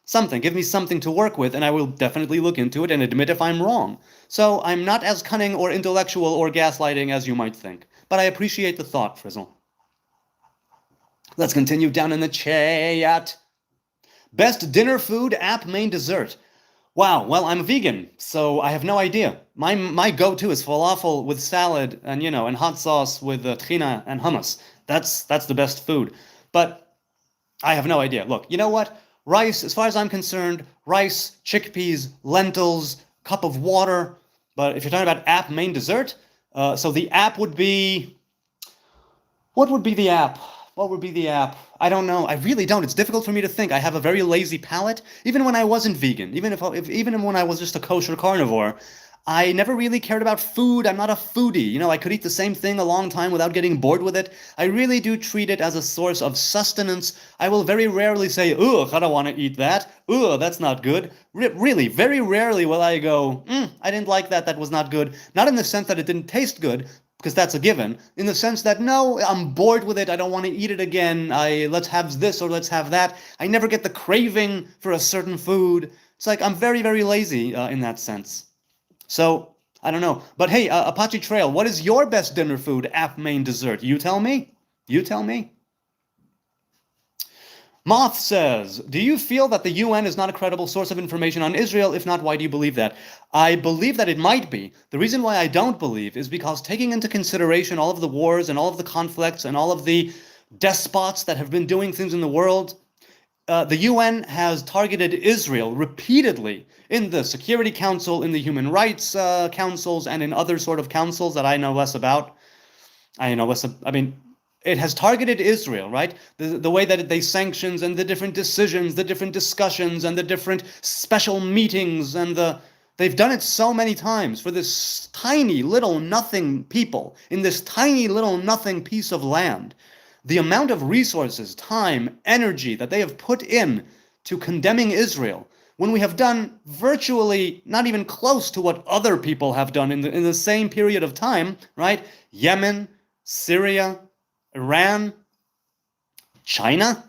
Something. Give me something to work with, and I will definitely look into it and admit if I'm wrong. So I'm not as cunning or intellectual or gaslighting as you might think. but I appreciate the thought, Frizzle. Let's continue down in the chat. Best dinner food, app, main dessert. Wow, well, I'm a vegan, so I have no idea. My go-to is falafel with salad and, and hot sauce with tahina and hummus. That's the best food. But I have no idea. Look, you know what? Rice, as far as I'm concerned, rice, chickpeas, lentils, cup of water. But if you're talking about app, main dessert, so the app would be... What would be the app? What would be the app? I don't know. I really don't. It's difficult for me to think. I have a very lazy palate. Even when I wasn't vegan, even when I was just a kosher carnivore, I never really cared about food. I'm not a foodie. I could eat the same thing a long time without getting bored with it. I really do treat it as a source of sustenance. I will very rarely say, ugh, I don't want to eat that. Ugh, that's not good. Really, very rarely will I go, I didn't like that. That was not good. Not in the sense that it didn't taste good, because that's a given, in the sense that, no, I'm bored with it, I don't want to eat it again, let's have this or let's have that. I never get the craving for a certain food. It's like I'm very, very lazy in that sense. So, I don't know. But hey, Apache Trail, what is your best dinner food, app, main dessert? You tell me. You tell me. Moth says, do you feel that the UN is not a credible source of information on Israel? If not, why do you believe that? I believe that it might be. The reason why I don't believe is because, taking into consideration all of the wars and all of the conflicts and all of the despots that have been doing things in the world, the UN has targeted Israel repeatedly in the Security Council, in the Human Rights Councils, and in other sort of councils that I know less about. It has targeted Israel, right? The way that they sanctions and the different decisions, the different discussions and the different special meetings, and they've done it so many times for this tiny little nothing people in this tiny little nothing piece of land. The amount of resources, time, energy that they have put in to condemning Israel, when we have done virtually not even close to what other people have done in the same period of time, right? Yemen, Syria, Iran, China,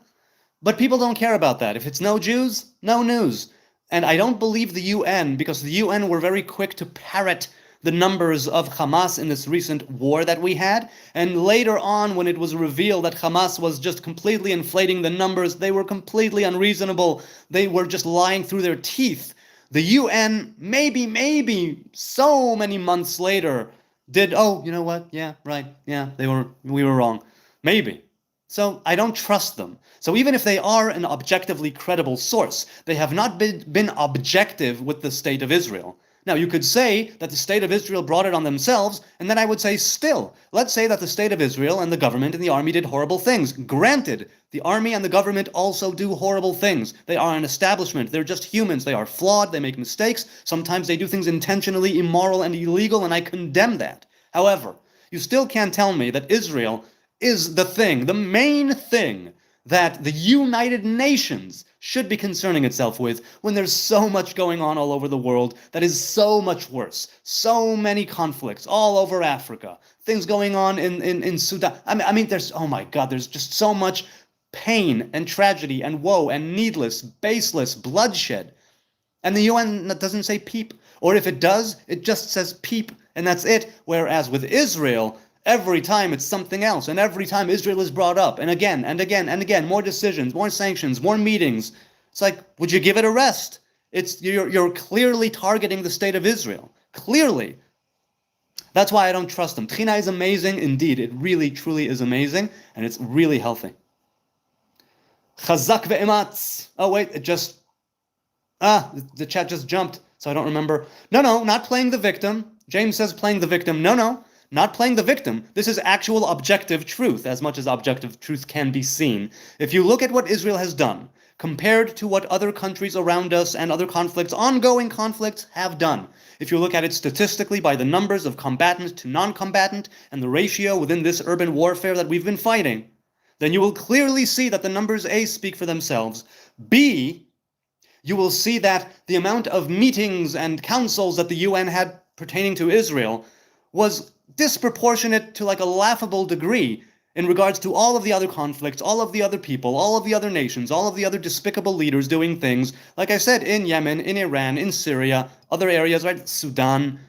but people don't care about that. If it's no Jews, no news. And I don't believe the UN, because the UN were very quick to parrot the numbers of Hamas in this recent war that we had. And later on, when it was revealed that Hamas was just completely inflating the numbers, they were completely unreasonable. They were just lying through their teeth. The UN, maybe so many months later, did, oh, you know what? Yeah, right. Yeah, we were wrong. Maybe. So I don't trust them. So even if they are an objectively credible source, they have not been objective with the state of Israel. Now, you could say that the state of Israel brought it on themselves, and then I would say still, let's say that the state of Israel and the government and the army did horrible things. Granted, the army and the government also do horrible things. They are an establishment. They're just humans. They are flawed. They make mistakes. Sometimes they do things intentionally immoral and illegal, and I condemn that. However, you still can't tell me that Israel is the thing, the main thing, that the United Nations should be concerning itself with, when there's so much going on all over the world that is so much worse. So many conflicts all over Africa, things going on in Sudan. I mean, oh my God, there's just so much pain and tragedy and woe and needless, baseless bloodshed. And the UN doesn't say peep. Or if it does, it just says peep, and that's it. Whereas with Israel, every time it's something else, and every time Israel is brought up, and again, and again, and again, more decisions, more sanctions, more meetings. It's like, would you give it a rest? You're clearly targeting the state of Israel. Clearly. That's why I don't trust them. Tahina is amazing, indeed. It really, truly is amazing, and it's really healthy. Chazak ve'ematz. Oh wait, the chat just jumped, so I don't remember. No, not playing the victim. James says playing the victim. No. Not playing the victim. This is actual objective truth, as much as objective truth can be seen. If you look at what Israel has done, compared to what other countries around us and other conflicts, ongoing conflicts, have done, if you look at it statistically by the numbers of combatant to non-combatant and the ratio within this urban warfare that we've been fighting, then you will clearly see that the numbers, A, speak for themselves. B, you will see that the amount of meetings and councils that the UN had pertaining to Israel was disproportionate to like a laughable degree in regards to all of the other conflicts, all of the other people, all of the other nations, all of the other despicable leaders doing things, like I said, in Yemen, in Iran, in Syria, other areas, right? Sudan,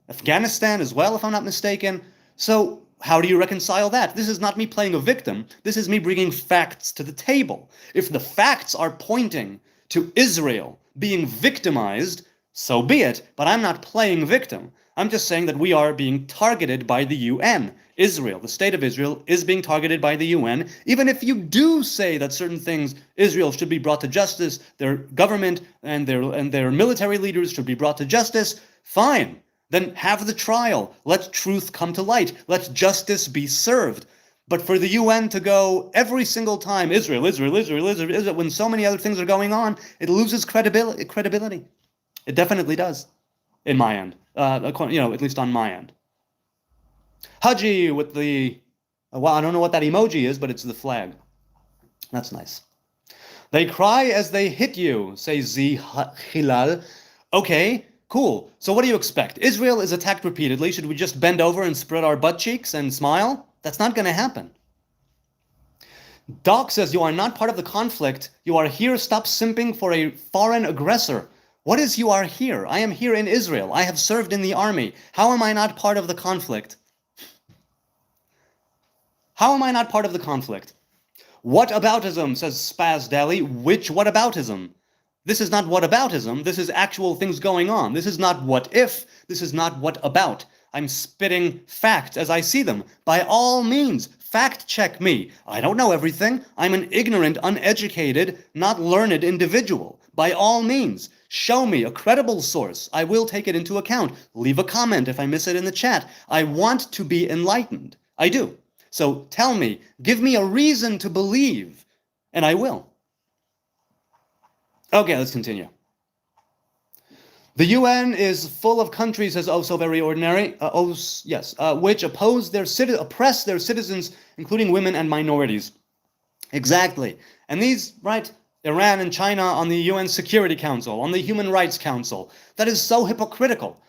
Afghanistan as well, if I'm not mistaken. So how do you reconcile that? This is not me playing a victim. This is me bringing facts to the table. If the facts are pointing to Israel being victimized, so be it, but I'm not playing victim. I'm just saying that we are being targeted by the UN. Israel, the state of Israel, is being targeted by the UN. Even if you do say that certain things, Israel should be brought to justice, their government and their military leaders should be brought to justice, fine. Then have the trial. Let truth come to light. Let justice be served. But for the UN to go every single time, Israel, Israel, Israel, Israel, Israel, when so many other things are going on, it loses credibility. It definitely does, in my end. At least on my end. Haji with the, well, I don't know what that emoji is, but it's the flag. That's nice. They cry as they hit you, says Z Hilal. Okay, cool. So what do you expect? Israel is attacked repeatedly. Should we just bend over and spread our butt cheeks and smile? That's not going to happen. Doc says you are not part of the conflict. You are here. Stop simping for a foreign aggressor. What is you are here? I am here in Israel. I have served in the army. How am I not part of the conflict? How am I not part of the conflict? Whataboutism, says Spaz Daly. Which whataboutism? This is not whataboutism. This is actual things going on. This is not what if. This is not what about. I'm spitting facts as I see them. By all means, fact check me. I don't know everything. I'm an ignorant, uneducated, not learned individual. By all means, show me a credible source. I will take it into account. Leave a comment if I miss it in the chat. I want to be enlightened. I do. So tell me, give me a reason to believe, and I will. Okay, let's continue. The UN is full of countries, says oh so very ordinary, which oppress their citizens, including women and minorities. Exactly. And these, right, Iran and China on the UN Security Council, on the Human Rights Council, that is so hypocritical.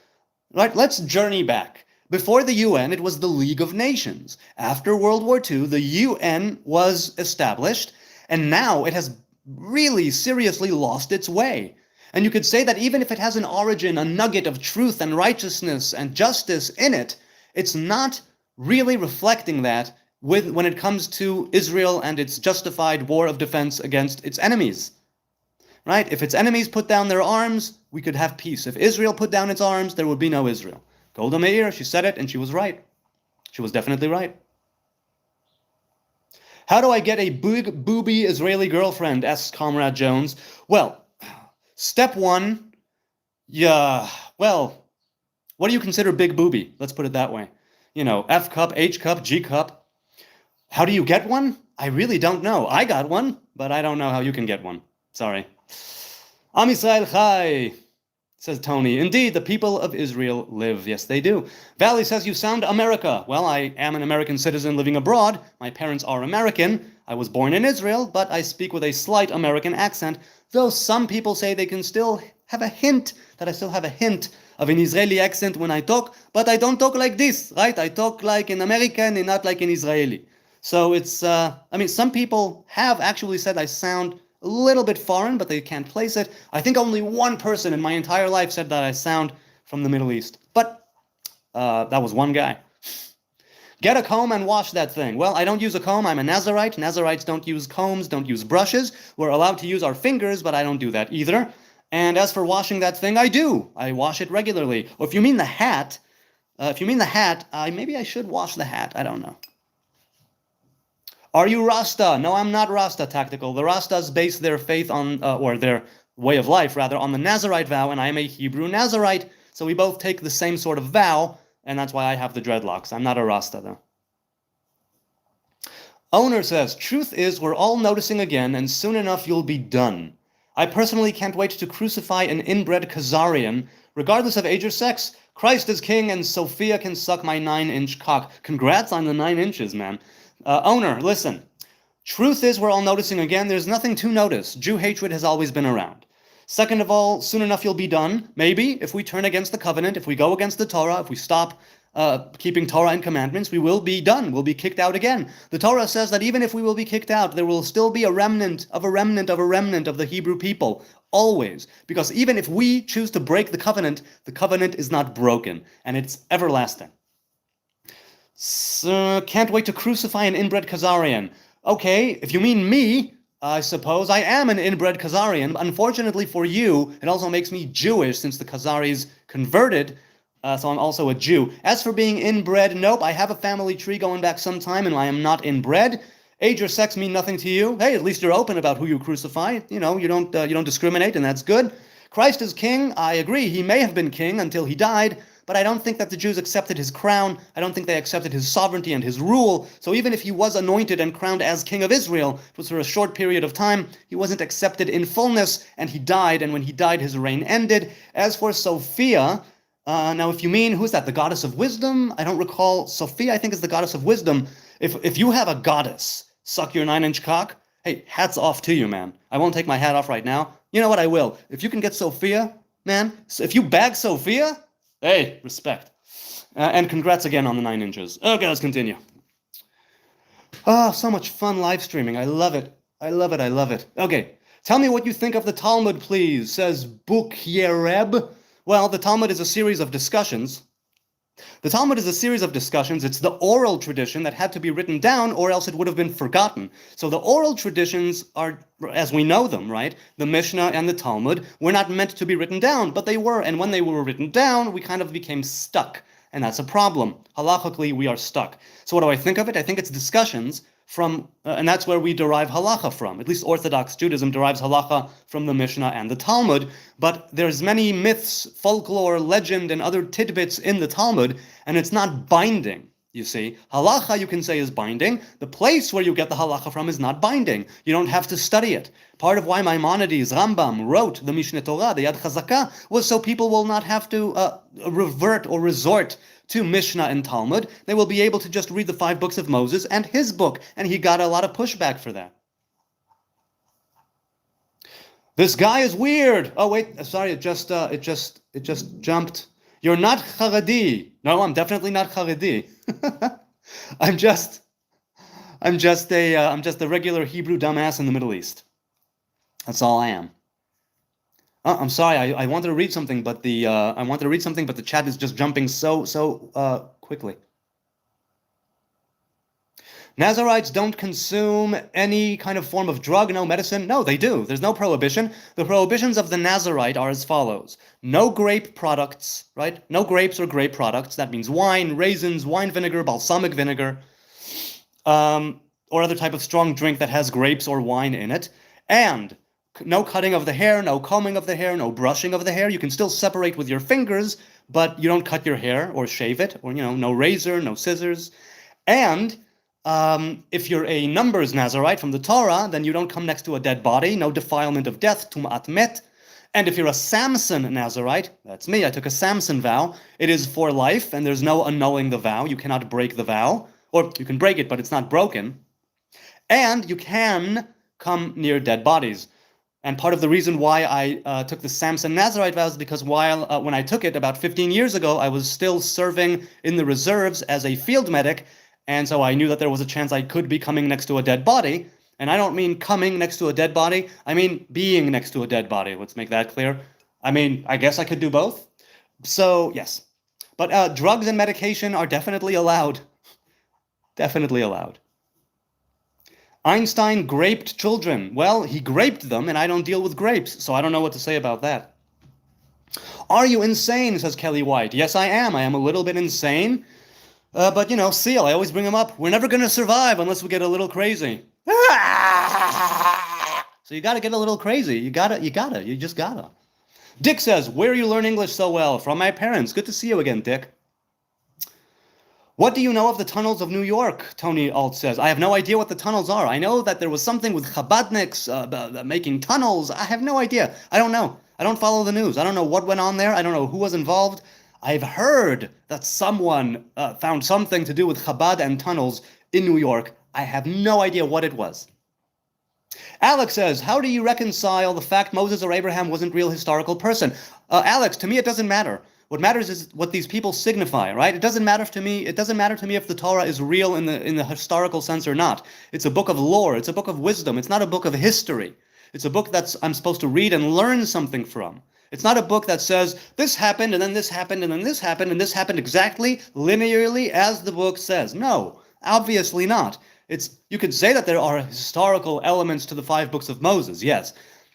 Right, let's journey back. Before the UN, it was the League of Nations. After World War II, the UN was established, and now it has really seriously lost its way. And you could say that even if it has an origin, a nugget of truth and righteousness and justice in it, it's not really reflecting that when it comes to Israel and its justified war of defense against its enemies. Right? If its enemies put down their arms, we could have peace. If Israel put down its arms, there would be no Israel. Golda Meir, she said it, and she was right. She was definitely right. How do I get a big booby Israeli girlfriend, asks Comrade Jones. Well, step one, what do you consider big booby? Let's put it that way. F cup, H cup, G cup. How do you get one? I really don't know. I got one, but I don't know how you can get one. Sorry. Am Yisrael Chai, says Tony. Indeed, the people of Israel live. Yes, they do. Valley says, you sound America. Well, I am an American citizen living abroad. My parents are American. I was born in Israel, but I speak with a slight American accent, though some people say they can still have a hint, that I still have a hint of an Israeli accent when I talk, but I don't talk like this, right? I talk like an American and not like an Israeli. So it's, some people have actually said I sound a little bit foreign, but they can't place it. I think only one person in my entire life said that I sound from the Middle East. But that was one guy. Get a comb and wash that thing. Well, I don't use a comb. I'm a Nazarite. Nazarites don't use combs, don't use brushes. We're allowed to use our fingers, but I don't do that either. And as for washing that thing, I do. I wash it regularly. Or if you mean the hat, maybe I should wash the hat. I don't know. Are you Rasta? No, I'm not Rasta, Tactical. The Rastas base their faith on, or their way of life, rather, on the Nazarite vow, and I am a Hebrew Nazarite, so we both take the same sort of vow, and that's why I have the dreadlocks. I'm not a Rasta, though. Owner says, truth is, we're all noticing again, and soon enough you'll be done. I personally can't wait to crucify an inbred Khazarian, regardless of age or sex. Christ is king, and Sophia can suck my 9-inch cock. Congrats on the 9 inches, man. Owner, listen. Truth is, we're all noticing again. There's nothing to notice. Jew hatred has always been around. Second of all, soon enough you'll be done. Maybe, if we turn against the covenant, if we go against the Torah, if we stop keeping Torah and commandments, we will be done. We'll be kicked out again. The Torah says that even if we will be kicked out, there will still be a remnant of a remnant of a remnant of the Hebrew people. Always. Because even if we choose to break the covenant is not broken, and it's everlasting. Can't wait to crucify an inbred Khazarian. Okay, if you mean me, I suppose I am an inbred Khazarian. Unfortunately for you, it also makes me Jewish since the Khazaris converted, so I'm also a Jew. As for being inbred, nope, I have a family tree going back some time and I am not inbred. Age or sex mean nothing to you. Hey, at least you're open about who you crucify. You know, you don't discriminate, and that's good. Christ is king. I agree. He may have been king until he died, but I don't think that the Jews accepted his crown. I don't think they accepted his sovereignty and his rule. So even if he was anointed and crowned as king of Israel, it was for a short period of time. He wasn't accepted in fullness, and he died. And when he died, his reign ended. As for Sophia, now if you mean, who's that? The goddess of wisdom? I don't recall. Sophia, I think, is the goddess of wisdom. If you have a goddess suck your 9-inch cock, hey, hats off to you, man. I won't take my hat off right now. You know what? I will. If you can get Sophia, man, so if you bag Sophia, hey, respect. And congrats again on the 9 inches. Okay, let's continue. Oh, so much fun live streaming. I love it. I love it. I love it. Okay, tell me what you think of the Talmud, please, says Buk Yereb. Well, the Talmud is a series of discussions. The Talmud is a series of discussions. It's the oral tradition that had to be written down, or else it would have been forgotten. So the oral traditions are, as we know them, right? The Mishnah and the Talmud were not meant to be written down, but they were. And when they were written down, we kind of became stuck. And that's a problem. Halachically, we are stuck. So what do I think of it? I think it's discussions from, and that's where we derive halacha from. At least Orthodox Judaism derives halacha from the Mishnah and the Talmud, but there's many myths, folklore, legend, and other tidbits in the Talmud, and it's not binding, you see. Halacha, you can say, is binding. The place where you get the halacha from is not binding. You don't have to study it. Part of why Maimonides, Rambam, wrote the Mishneh Torah, the Yad Chazakah, was so people will not have to revert or resort to Mishnah and Talmud. They will be able to just read the 5 books of Moses and his book, and he got a lot of pushback for that. This guy is weird. Oh wait, sorry, it just jumped. You're not Haredi. No, I'm definitely not Haredi. I'm just a regular Hebrew dumbass in the Middle East. That's all I am. I'm sorry. I wanted to read something, but the chat is just jumping so quickly. Nazarites don't consume any kind of form of drug, no medicine. No, they do. There's no prohibition. The prohibitions of the Nazarite are as follows. No grape products, right? No grapes or grape products. That means wine, raisins, wine vinegar, balsamic vinegar, or other type of strong drink that has grapes or wine in it. And no cutting of the hair, no combing of the hair, no brushing of the hair. You can still separate with your fingers, but you don't cut your hair or shave it, or, no razor, no scissors. And if you're a Numbers Nazarite from the Torah, then you don't come next to a dead body, no defilement of death, tum'at met. And if you're a Samson Nazarite, that's me, I took a Samson vow, it is for life, and there's no annulling the vow. You cannot break the vow, or you can break it, but it's not broken. And you can come near dead bodies. And part of the reason why I took the Samson Nazarite vows is because when I took it about 15 years ago, I was still serving in the reserves as a field medic, and so I knew that there was a chance I could be coming next to a dead body. And I don't mean coming next to a dead body, I mean being next to a dead body. Let's make that clear. I mean, I guess I could do both. So, yes. But drugs and medication are definitely allowed. Definitely allowed. Einstein graped children. Well, he graped them, and I don't deal with grapes, so I don't know what to say about that. Are you insane, says Kelly White. Yes, I am. I am a little bit insane. But, Seal, I always bring him up. We're never going to survive unless we get a little crazy. So you got to get a little crazy. You just gotta. Dick says, where you learn English so well? From my parents. Good to see you again, Dick. What do you know of the tunnels of New York? Tony Alt says. I have no idea what the tunnels are. I know that there was something with Chabadniks making tunnels. I have no idea. I don't know. I don't follow the news. I don't know what went on there. I don't know who was involved. I've heard that someone found something to do with Chabad and tunnels in New York. I have no idea what it was. Alex says, how do you reconcile the fact Moses or Abraham wasn't a real historical person? Alex, to me it doesn't matter. What matters is what these people signify, right? It doesn't matter to me if the Torah is real in the historical sense or not. It's a book of lore, it's a book of wisdom, it's not a book of history. It's a book I'm supposed to read and learn something from. It's not a book that says, this happened, and then this happened, and then this happened, and this happened exactly, linearly, as the book says. No, obviously not. You could say that there are historical elements to the 5 books of Moses, yes.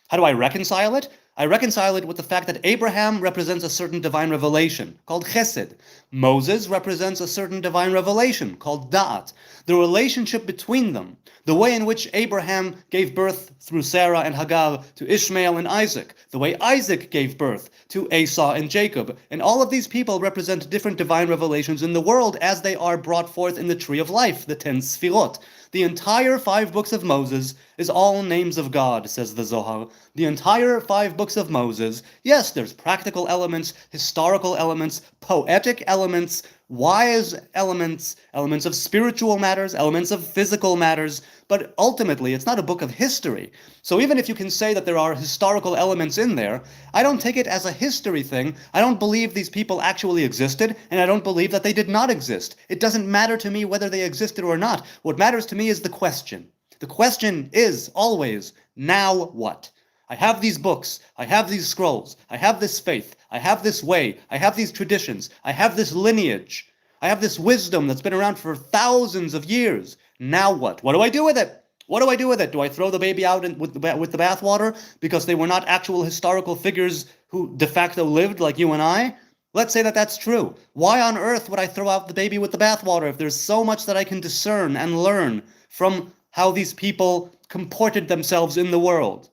How do I reconcile it? I reconcile it with the fact that Abraham represents a certain divine revelation called chesed. Moses represents a certain divine revelation called da'at. The relationship between them, the way in which Abraham gave birth through Sarah and Hagar to Ishmael and Isaac, the way Isaac gave birth to Esau and Jacob, and all of these people represent different divine revelations in the world as they are brought forth in the tree of life, the 10 Sfirot. The entire 5 books of Moses is all names of God, says the Zohar. The entire 5 books of Moses, yes, there's practical elements, historical elements, poetic elements, wise elements, elements of spiritual matters, elements of physical matters, but ultimately it's not a book of history. So even if you can say that there are historical elements in there, I don't take it as a history thing. I don't believe these people actually existed, and I don't believe that they did not exist. It doesn't matter to me whether they existed or not. What matters to me is the question. The question is always, now what? I have these books, I have these scrolls, I have this faith, I have this way, I have these traditions, I have this lineage, I have this wisdom that's been around for thousands of years. Now what? What do I do with it? What do I do with it? Do I throw the baby out with the bathwater because they were not actual historical figures who de facto lived like you and I? Let's say that that's true. Why on earth would I throw out the baby with the bathwater if there's so much that I can discern and learn from how these people comported themselves in the world?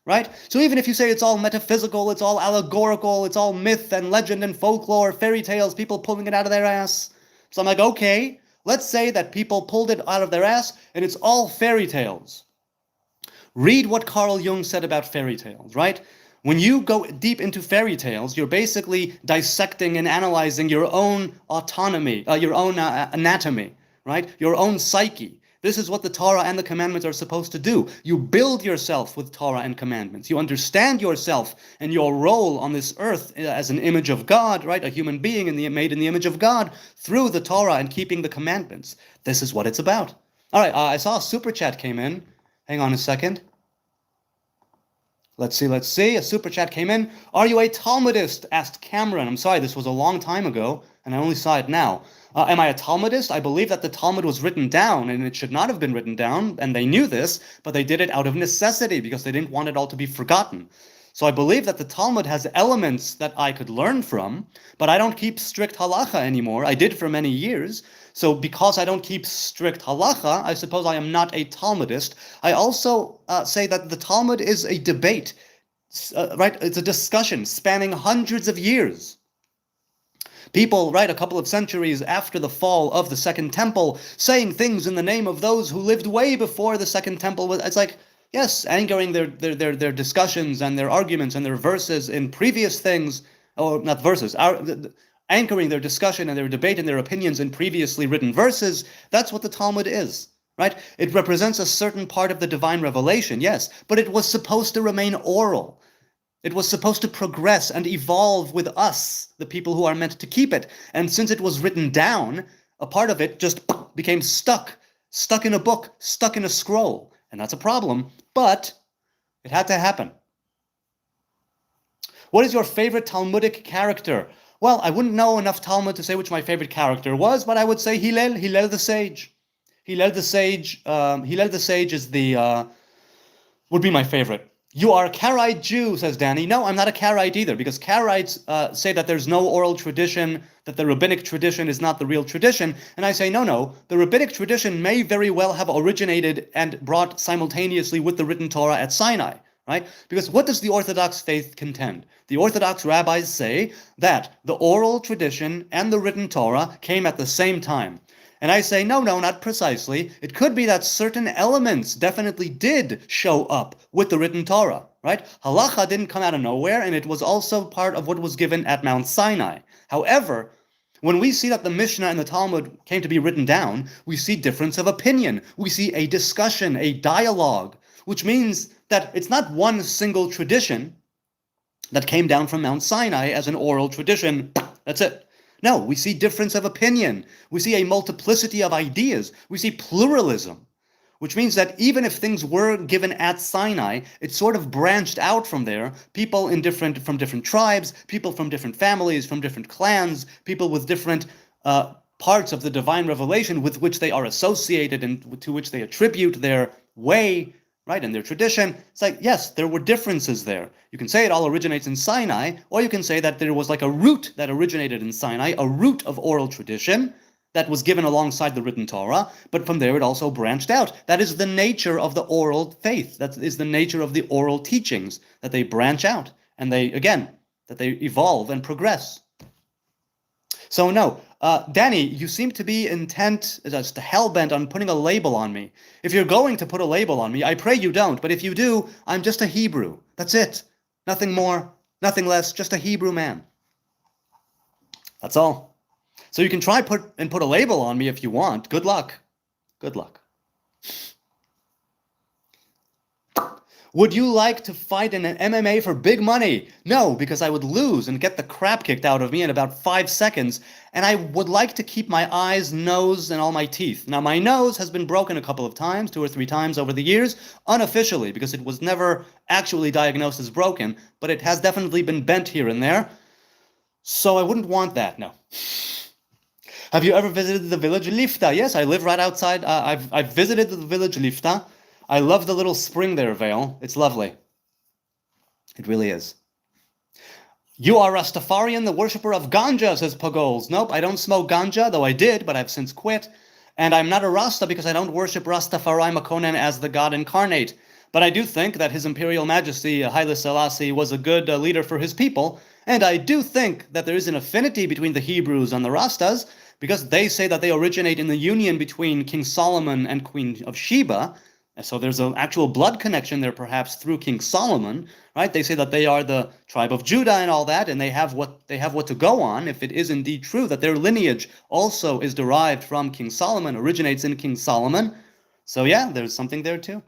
Right? So even if you say it's all metaphysical, it's all allegorical, it's all myth and legend and folklore, fairy tales, people pulling it out of their ass. So I'm like, okay, let's say that people pulled it out of their ass and it's all fairy tales. Read what Carl Jung said about fairy tales, right? When you go deep into fairy tales, you're basically dissecting and analyzing your own autonomy, your own anatomy, right? Your own psyche. This is what the Torah and the commandments are supposed to do. You build yourself with Torah and commandments. You understand yourself and your role on this earth as an image of God, right? A human being made in the image of God through the Torah and keeping the commandments. This is what it's about. All right, I saw a super chat came in. Hang on a second. Let's see. A super chat came in. Are you a Talmudist? Asked Cameron. I'm sorry, this was a long time ago, and I only saw it now. Am I a Talmudist? I believe that the Talmud was written down, and it should not have been written down, and they knew this, but they did it out of necessity because they didn't want it all to be forgotten. So I believe that the Talmud has elements that I could learn from, but I don't keep strict halacha anymore. I did for many years. So because I don't keep strict halacha, I suppose I am not a Talmudist. I also say that the Talmud is a debate, right? It's a discussion spanning hundreds of years. People, right, a couple of centuries after the fall of the Second Temple, saying things in the name of those who lived way before the Second Temple. It's like, yes, anchoring their discussions and their arguments and their verses in previous things, or not verses, anchoring their discussion and their debate and their opinions in previously written verses. That's what the Talmud is, right? It represents a certain part of the divine revelation, yes, but it was supposed to remain oral. It was supposed to progress and evolve with us, the people who are meant to keep it. And since it was written down, a part of it just became stuck in a book, stuck in a scroll. And that's a problem, but it had to happen. What is your favorite Talmudic character? Well, I wouldn't know enough Talmud to say which my favorite character was, but I would say Hillel the sage. Hillel the sage would be my favorite. You are a Karaite Jew, says Danny. No, I'm not a Karaite either, because Karaites say that there's no oral tradition, that the rabbinic tradition is not the real tradition. And I say, no, the rabbinic tradition may very well have originated and brought simultaneously with the written Torah at Sinai, right? Because what does the Orthodox faith contend? The Orthodox rabbis say that the oral tradition and the written Torah came at the same time. And I say, no, not precisely. It could be that certain elements definitely did show up with the written Torah, right? Halacha didn't come out of nowhere, and it was also part of what was given at Mount Sinai. However, when we see that the Mishnah and the Talmud came to be written down, we see difference of opinion. We see a discussion, a dialogue, which means that it's not one single tradition that came down from Mount Sinai as an oral tradition. That's it. No, we see difference of opinion. We see a multiplicity of ideas. We see pluralism. which means that even if things were given at Sinai, it sort of branched out from there. People from different tribes, people from different families, from different clans, people with different parts of the divine revelation with which they are associated and to which they attribute their way, right, and their tradition. It's like, yes, there were differences there. You can say it all originates in Sinai, or you can say that there was like a root that originated in Sinai, a root of oral tradition that was given alongside the written Torah, but from there it also branched out. That is the nature of the oral faith. That is the nature of the oral teachings, that they branch out, and they evolve and progress. So no, Danny, you seem to be intent, just hell-bent on putting a label on me. If you're going to put a label on me, I pray you don't, but if you do, I'm just a Hebrew. That's it. Nothing more, nothing less, just a Hebrew man. That's all. So you can try put a label on me if you want. Good luck. Good luck. Would you like to fight in an MMA for big money? No, because I would lose and get the crap kicked out of me in about 5 seconds, and I would like to keep my eyes, nose, and all my teeth. Now, my nose has been broken a couple of times, 2 or 3 times over the years, unofficially, because it was never actually diagnosed as broken, but it has definitely been bent here and there, so I wouldn't want that, no. Have you ever visited the village Lifta? Yes, I live right outside. I've visited the village Lifta. I love the little spring there, Vale. It's lovely. It really is. You are Rastafarian, the worshipper of ganja, says Pagols. Nope, I don't smoke ganja, though I did, but I've since quit. And I'm not a Rasta because I don't worship Rastafari Makonnen as the God incarnate. But I do think that His Imperial Majesty, Haile Selassie, was a good leader for his people. And I do think that there is an affinity between the Hebrews and the Rastas, because they say that they originate in the union between King Solomon and Queen of Sheba. So there's an actual blood connection there, perhaps through King Solomon, right? They say that they are the tribe of Judah and all that, and they have what to go on, if it is indeed true that their lineage also is derived from King Solomon, originates in King Solomon. So yeah, there's something there too.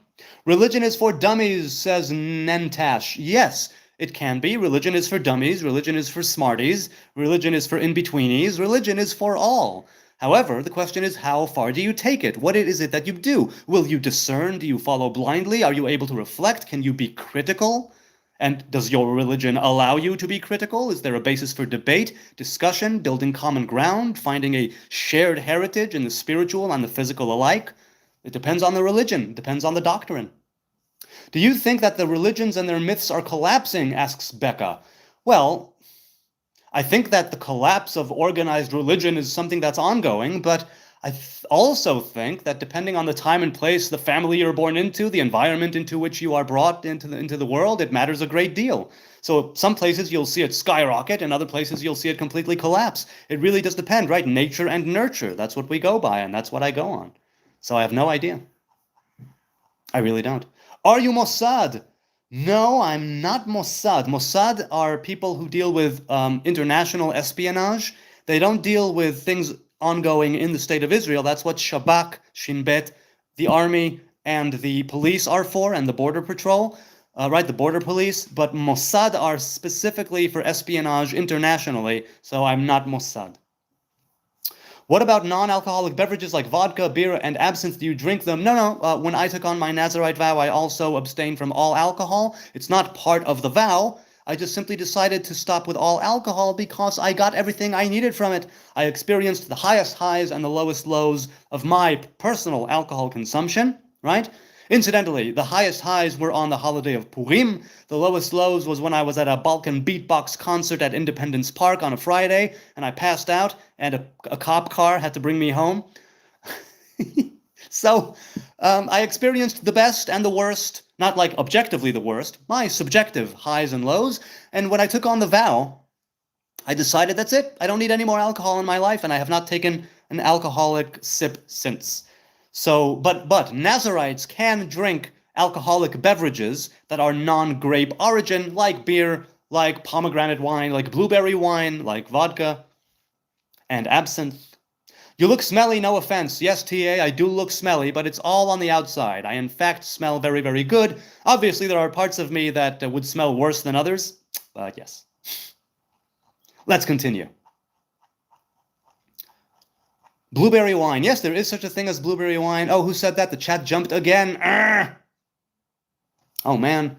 Religion is for dummies, says Nentash. Yes, it can be. Religion is for dummies. Religion is for smarties. Religion is for in-betweenies. Religion is for all. However, the question is, how far do you take it? What is it that you do? Will you discern? Do you follow blindly? Are you able to reflect? Can you be critical? And does your religion allow you to be critical? Is there a basis for debate, discussion, building common ground, finding a shared heritage in the spiritual and the physical alike? It depends on the religion. It depends on the doctrine. Do you think that the religions and their myths are collapsing, asks Becca. Well, I think that the collapse of organized religion is something that's ongoing, but I also think that depending on the time and place, the family you're born into, the environment into which you are brought into the world, it matters a great deal. So some places you'll see it skyrocket, and other places you'll see it completely collapse. It really does depend, right? Nature and nurture, that's what we go by, and that's what I go on. So I have no idea. I really don't. Are you Mossad? No, I'm not Mossad. Mossad are people who deal with international espionage. They don't deal with things ongoing in the state of Israel. That's what Shabak, Shin Bet, the army, and the police are for, and the border patrol, right, the border police. But Mossad are specifically for espionage internationally, so I'm not Mossad. What about non-alcoholic beverages like vodka, beer, and absinthe? Do you drink them? No. When I took on my Nazarite vow, I also abstained from all alcohol. It's not part of the vow. I just simply decided to stop with all alcohol because I got everything I needed from it. I experienced the highest highs and the lowest lows of my personal alcohol consumption, right? Incidentally, the highest highs were on the holiday of Purim. The lowest lows was when I was at a Balkan beatbox concert at Independence Park on a Friday, and I passed out, and a cop car had to bring me home. So I experienced the best and the worst, not like objectively the worst, my subjective highs and lows. And when I took on the vow, I decided that's it. I don't need any more alcohol in my life, and I have not taken an alcoholic sip since. So, but Nazarites can drink alcoholic beverages that are non-grape origin, like beer, like pomegranate wine, like blueberry wine, like vodka, and absinthe. You look smelly, no offense. Yes, TA, I do look smelly, but it's all on the outside. I, in fact, smell very, very good. Obviously, there are parts of me that would smell worse than others, but yes. Let's continue. Blueberry wine. Yes, there is such a thing as blueberry wine. Oh, who said that? The chat jumped again. Arrgh. Oh, man.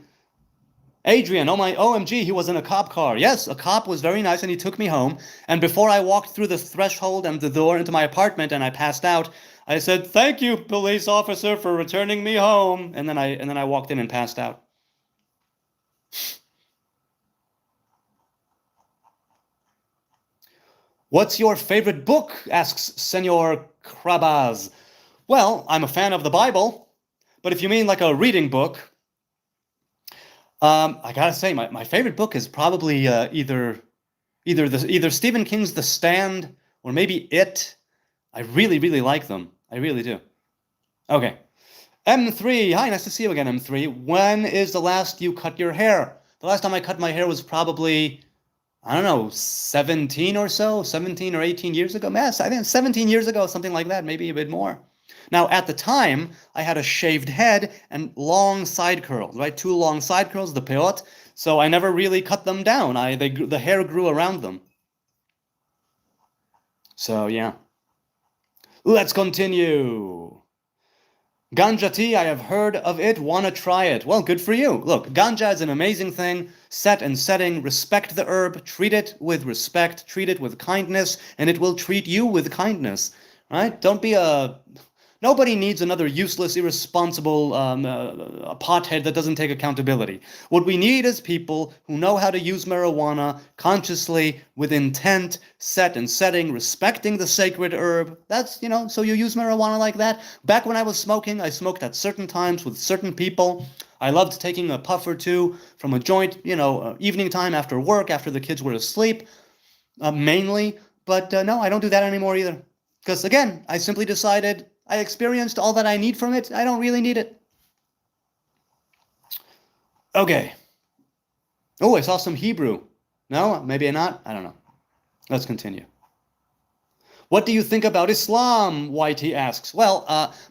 Adrian, oh my OMG, he was in a cop car. Yes, a cop was very nice and he took me home. And before I walked through the threshold and the door into my apartment and I passed out, I said, "Thank you, police officer, for returning me home." And then I walked in and passed out. What's your favorite book? Asks Senor Krabaz. Well, I'm a fan of the Bible, but if you mean like a reading book, I gotta say, my favorite book is probably either Stephen King's The Stand or maybe It. I really, really like them. I really do. Okay. M3. Hi, nice to see you again, M3. When is the last you cut your hair? The last time I cut my hair was probably, I don't know, 17 or so, 17 or 18 years ago. Yes, I think 17 years ago, something like that, maybe a bit more. Now, at the time, I had a shaved head and long side curls, right? Two long side curls, the peot. So I never really cut them down. The hair grew around them. So, yeah. Let's continue. Ganja tea, I have heard of it, wanna try it. Well, good for you. Look, ganja is an amazing thing. Set and setting, respect the herb, treat it with respect, treat it with kindness, and it will treat you with kindness, right? Don't be a... Nobody needs another useless, irresponsible pothead that doesn't take accountability. What we need is people who know how to use marijuana consciously, with intent, set and setting, respecting the sacred herb. That's, so you use marijuana like that. Back when I was smoking, I smoked at certain times with certain people. I loved taking a puff or two from a joint, evening time after work, after the kids were asleep, mainly. But no, I don't do that anymore either. Because again, I simply decided... I experienced all that I need from it. I don't really need it. Okay. Oh, I saw some Hebrew. No, maybe not. I don't know. Let's continue. What do you think about Islam? YT asks. Well,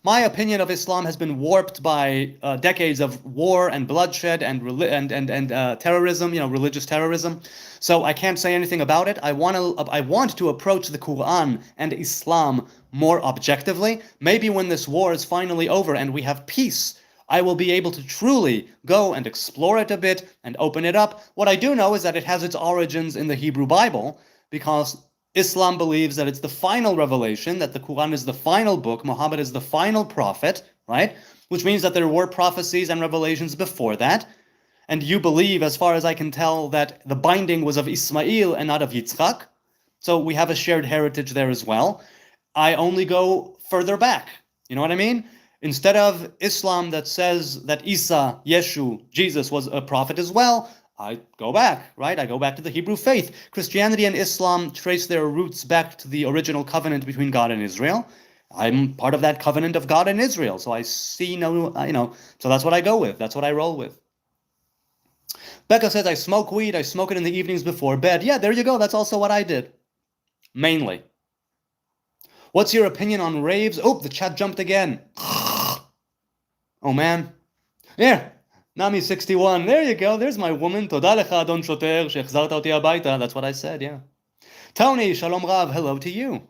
my opinion of Islam has been warped by decades of war and bloodshed and terrorism, religious terrorism. So I can't say anything about it. I want to approach the Quran and Islam more objectively. Maybe when this war is finally over and we have peace, I will be able to truly go and explore it a bit and open it up. What I do know is that it has its origins in the Hebrew Bible, because Islam believes that it's the final revelation, that the Quran is the final book, Muhammad is the final prophet, right? Which means that there were prophecies and revelations before that. And you believe, as far as I can tell, that the binding was of Ismail and not of Yitzchak. So we have a shared heritage there as well. I only go further back. You know what I mean? Instead of Islam that says that Isa, Yeshu, Jesus was a prophet as well, I go back, right? I go back to the Hebrew faith. Christianity and Islam trace their roots back to the original covenant between God and Israel. I'm part of that covenant of God and Israel. So I see so that's what I go with. That's what I roll with. Becca says, I smoke weed. I smoke it in the evenings before bed. Yeah, there you go. That's also what I did. Mainly. What's your opinion on raves? Oh, the chat jumped again. Oh, man. Yeah. Nami61. There you go. There's my woman. Toda lecha, Adon Shoter, shehachzarta oti habayta. That's what I said, yeah. Tony, Shalom Rav. Hello to you.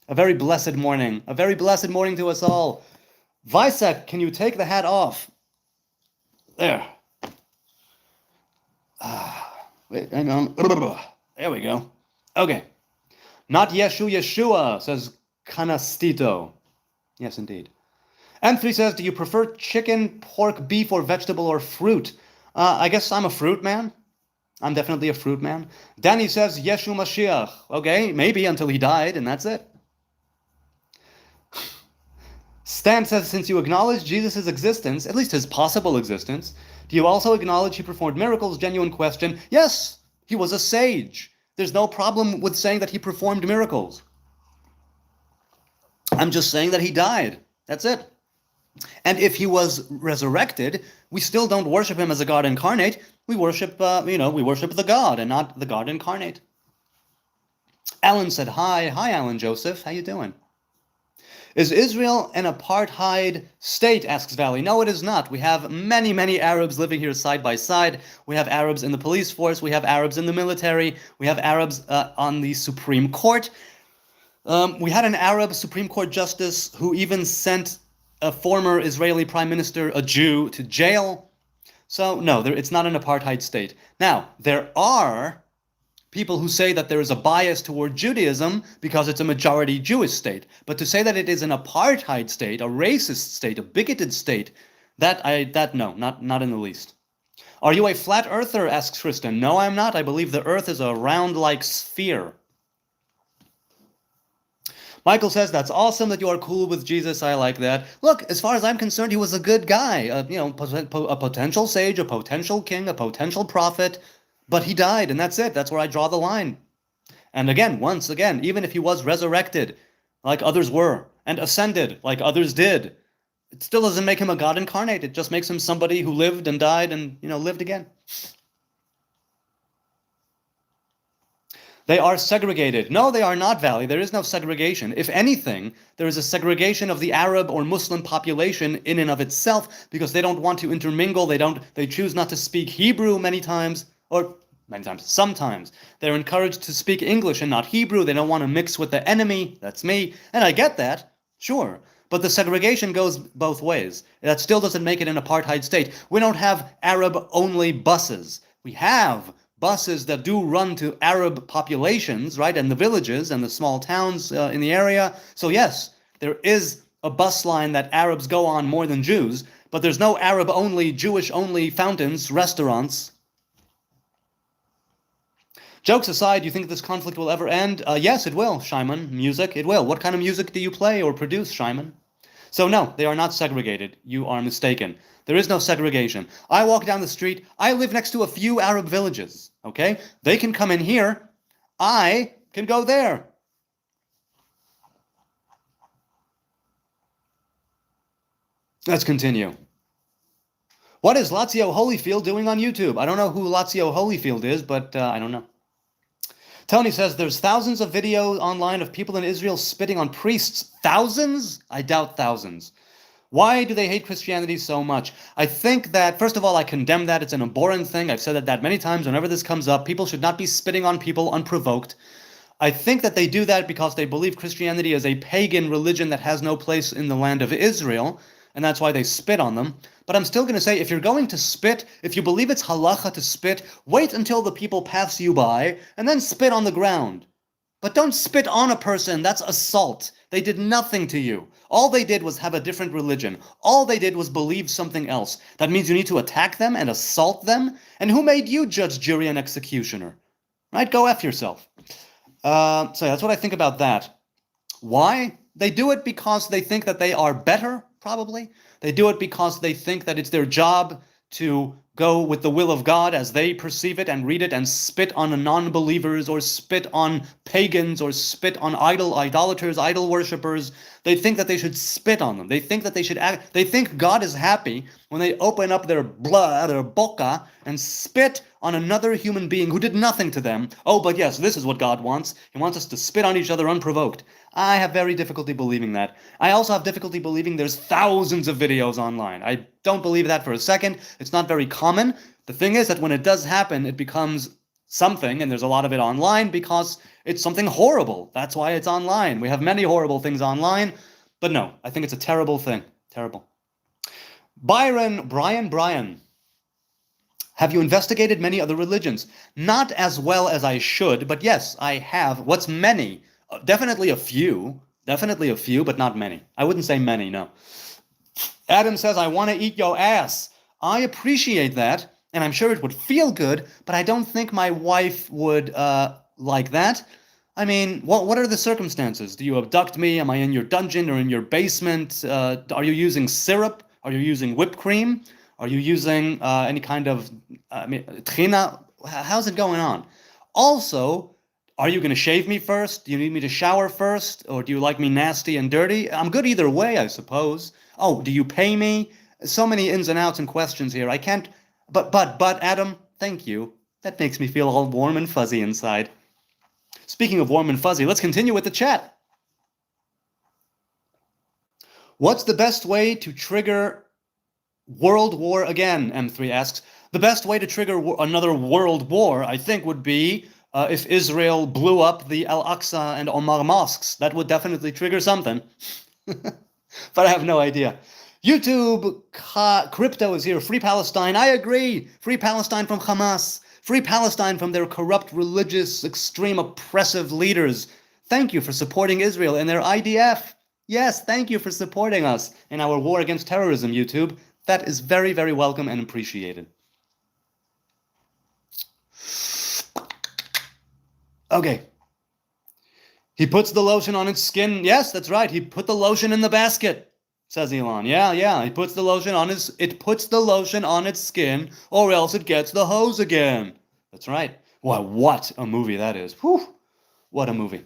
A very blessed morning. A very blessed morning to us all. Vaisek, can you take the hat off? There. Wait, hang on. There we go. Okay. Not Yeshu Yeshua, says Canastito. Yes, indeed. M3 says, do you prefer chicken, pork, beef, or vegetable, or fruit? I guess I'm a fruit man. I'm definitely a fruit man. Danny says, Yeshu Mashiach. Okay, maybe until he died, and that's it. Stan says, since you acknowledge Jesus' existence, at least his possible existence, do you also acknowledge he performed miracles? Genuine question. Yes, he was a sage. There's no problem with saying that he performed miracles. I'm just saying that he died. That's it. And if he was resurrected, we still don't worship him as a God incarnate. We worship, we worship the God and not the God incarnate. Alan said, hi. Hi, Alan Joseph. How you doing? Is Israel an apartheid state, asks Valley. No, it is not. We have many, many Arabs living here side by side. We have Arabs in the police force. We have Arabs in the military. We have Arabs on the Supreme Court. We had an Arab Supreme Court justice who even sent a former Israeli prime minister, a Jew, to jail. So, no, it's not an apartheid state. Now, there are people who say that there is a bias toward Judaism because it's a majority Jewish state. But to say that it is an apartheid state, a racist state, a bigoted state, no, not in the least. Are you a flat earther? Asks Tristan. No, I'm not. I believe the earth is a round-like sphere. Michael says, that's awesome that you are cool with Jesus. I like that. Look, as far as I'm concerned, he was a good guy. A potential sage, a potential king, a potential prophet. But he died, and that's it. That's where I draw the line. And again, once again, even if he was resurrected, like others were, and ascended, like others did, it still doesn't make him a God incarnate. It just makes him somebody who lived and died and, lived again. They are segregated. No, they are not, Valley. There is no segregation. If anything, there is a segregation of the Arab or Muslim population in and of itself because they don't want to intermingle. They choose not to speak Hebrew sometimes. They're encouraged to speak English and not Hebrew. They don't want to mix with the enemy. That's me. And I get that. Sure. But the segregation goes both ways. That still doesn't make it an apartheid state. We don't have Arab-only buses. We have buses that do run to Arab populations, right, and the villages and the small towns in the area. So yes, there is a bus line that Arabs go on more than Jews, but there's no Arab-only, Jewish-only fountains, restaurants. Jokes aside, do you think this conflict will ever end? Yes, it will, Shimon. Music, it will. What kind of music do you play or produce, Shimon? So no, they are not segregated. You are mistaken. There is no segregation. I walk down the street. I live next to a few Arab villages, okay? They can come in here. I can go there. Let's continue. What is Lazio Holyfield doing on YouTube? I don't know who Lazio Holyfield is, but I don't know. Tony says there's thousands of videos online of people in Israel spitting on priests. Thousands? I doubt thousands. Why do they hate Christianity so much? I think that, first of all, I condemn that. It's an abhorrent thing. I've said that many times. Whenever this comes up, people should not be spitting on people unprovoked. I think that they do that because they believe Christianity is a pagan religion that has no place in the land of Israel, and that's why they spit on them. But I'm still going to say, if you're going to spit, if you believe it's halacha to spit, wait until the people pass you by, and then spit on the ground. But don't spit on a person. That's assault. They did nothing to you. All they did was have a different religion. All they did was believe something else. That means you need to attack them and assault them? And who made you judge, jury, and executioner? Right? Go F yourself. So that's what I think about that. Why? They do it because they think that they are better, probably. They do it because they think that it's their job to go with the will of God as they perceive it and read it and spit on non-believers or spit on pagans or spit on idolaters, idol worshippers. They think that they should spit on them. They think that they should act. They think God is happy when they open up their blood, their boca, and spit on another human being who did nothing to them. Oh, but yes, this is what God wants. He wants us to spit on each other unprovoked. I have very difficulty believing that. I also have difficulty believing there's thousands of videos online. I don't believe that for a second. It's not very common. The thing is that when it does happen, it becomes something, and there's a lot of it online because it's something horrible. That's why it's online. We have many horrible things online, but no, I think it's a terrible thing. Terrible. Brian. Have you investigated many other religions? Not as well as I should, but yes, I have. What's many? Definitely a few, but not many. I wouldn't say many, no. Adam says, I want to eat your ass. I appreciate that, and I'm sure it would feel good, but I don't think my wife would like that. I mean, what are the circumstances? Do you abduct me? Am I in your dungeon or in your basement? Are you using syrup? Are you using whipped cream? Are you using any kind of trina? How's it going on? Also, are you going to shave me first? Do you need me to shower first? Or do you like me nasty and dirty? I'm good either way, I suppose. Oh, do you pay me? So many ins and outs and questions here. I can't... But, Adam, thank you. That makes me feel all warm and fuzzy inside. Speaking of warm and fuzzy, let's continue with the chat. What's the best way to trigger World War again? M3 asks. The best way to trigger another world war, I think, would be if Israel blew up the Al-Aqsa and Omar mosques. That would definitely trigger something. But I have no idea. YouTube Crypto is here. Free Palestine. I agree. Free Palestine from Hamas. Free Palestine from their corrupt, religious, extreme, oppressive leaders. Thank you for supporting Israel and their IDF. Yes, thank you for supporting us in our war against terrorism, YouTube. That is very, very welcome and appreciated. Okay. He puts the lotion on its skin. Yes, that's right. He put the lotion in the basket, says Elon. Yeah. He puts the lotion on it puts the lotion on its skin, or else it gets the hose again. That's right. Wow, what a movie that is. Whew. What a movie.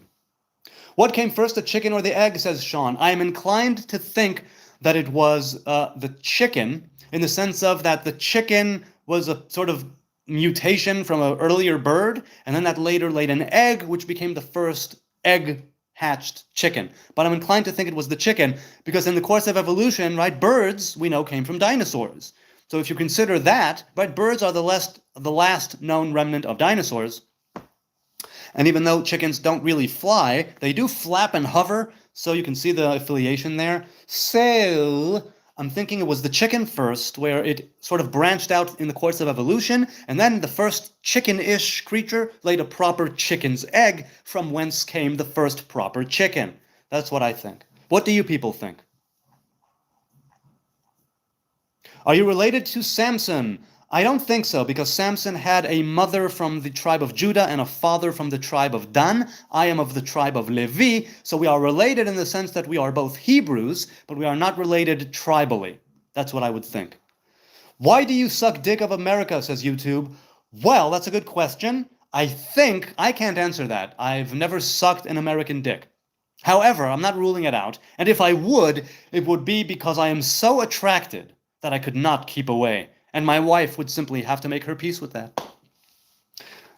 What came first, the chicken or the egg, says Sean. I am inclined to think that it was the chicken, in the sense of that the chicken was a sort of mutation from an earlier bird, and then that later laid an egg, which became the first egg-hatched chicken. But I'm inclined to think it was the chicken, because in the course of evolution, right, birds, we know, came from dinosaurs. So if you consider that, right, birds are the last known remnant of dinosaurs. And even though chickens don't really fly, they do flap and hover, so you can see the affiliation there. So I'm thinking it was the chicken first, where it sort of branched out in the course of evolution, and then the first chicken-ish creature laid a proper chicken's egg, from whence came the first proper chicken. That's what I think. What do you people think? Are you related to Samson? I don't think so, because Samson had a mother from the tribe of Judah and a father from the tribe of Dan. I am of the tribe of Levi, so we are related in the sense that we are both Hebrews, but we are not related tribally. That's what I would think. Why do you suck dick of America, says YouTube. Well, that's a good question. I think I can't answer that. I've never sucked an American dick. However, I'm not ruling it out, and if I would, it would be because I am so attracted that I could not keep away. And my wife would simply have to make her peace with that.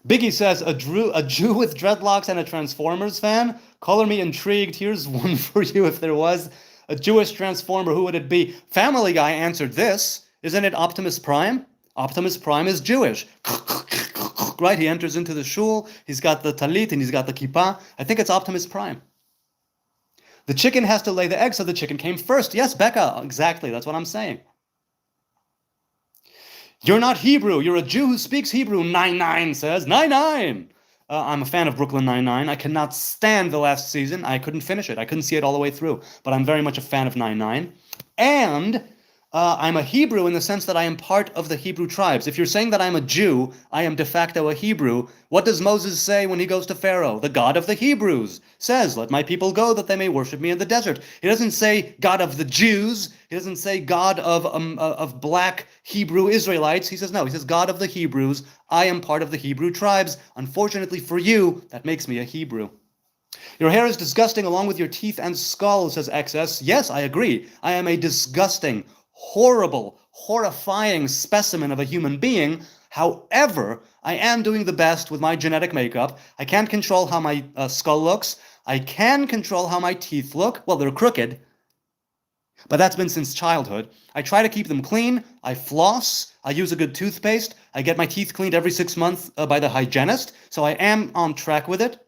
Biggie says, a Jew with dreadlocks and a Transformers fan? Color me intrigued. Here's one for you if there was. A Jewish Transformer, who would it be? Family Guy answered this. Isn't it Optimus Prime? Optimus Prime is Jewish. Right, he enters into the shul, he's got the talit and he's got the kippah. I think it's Optimus Prime. The chicken has to lay the egg, so the chicken came first. Yes, Becca, exactly, that's what I'm saying. You're not Hebrew. You're a Jew who speaks Hebrew, 99 says. 99! I'm a fan of Brooklyn Nine-Nine. I cannot stand the last season. I couldn't finish it. I couldn't see it all the way through. But I'm very much a fan of 99. And I'm a Hebrew in the sense that I am part of the Hebrew tribes. If you're saying that I'm a Jew, I am de facto a Hebrew. What does Moses say when he goes to Pharaoh? The God of the Hebrews says, let my people go that they may worship me in the desert. He doesn't say God of the Jews. He doesn't say God of black Hebrew Israelites. He says no. He says God of the Hebrews. I am part of the Hebrew tribes. Unfortunately for you, that makes me a Hebrew. Your hair is disgusting along with your teeth and skull, says XS. Yes, I agree. I am a disgusting, horrible, horrifying specimen of a human being. However, I am doing the best with my genetic makeup. I can't control how my skull looks. I can control how my teeth look. Well, they're crooked, but that's been since childhood. I try to keep them clean. I floss. I use a good toothpaste. I get my teeth cleaned every 6 months by the hygienist, so I am on track with it.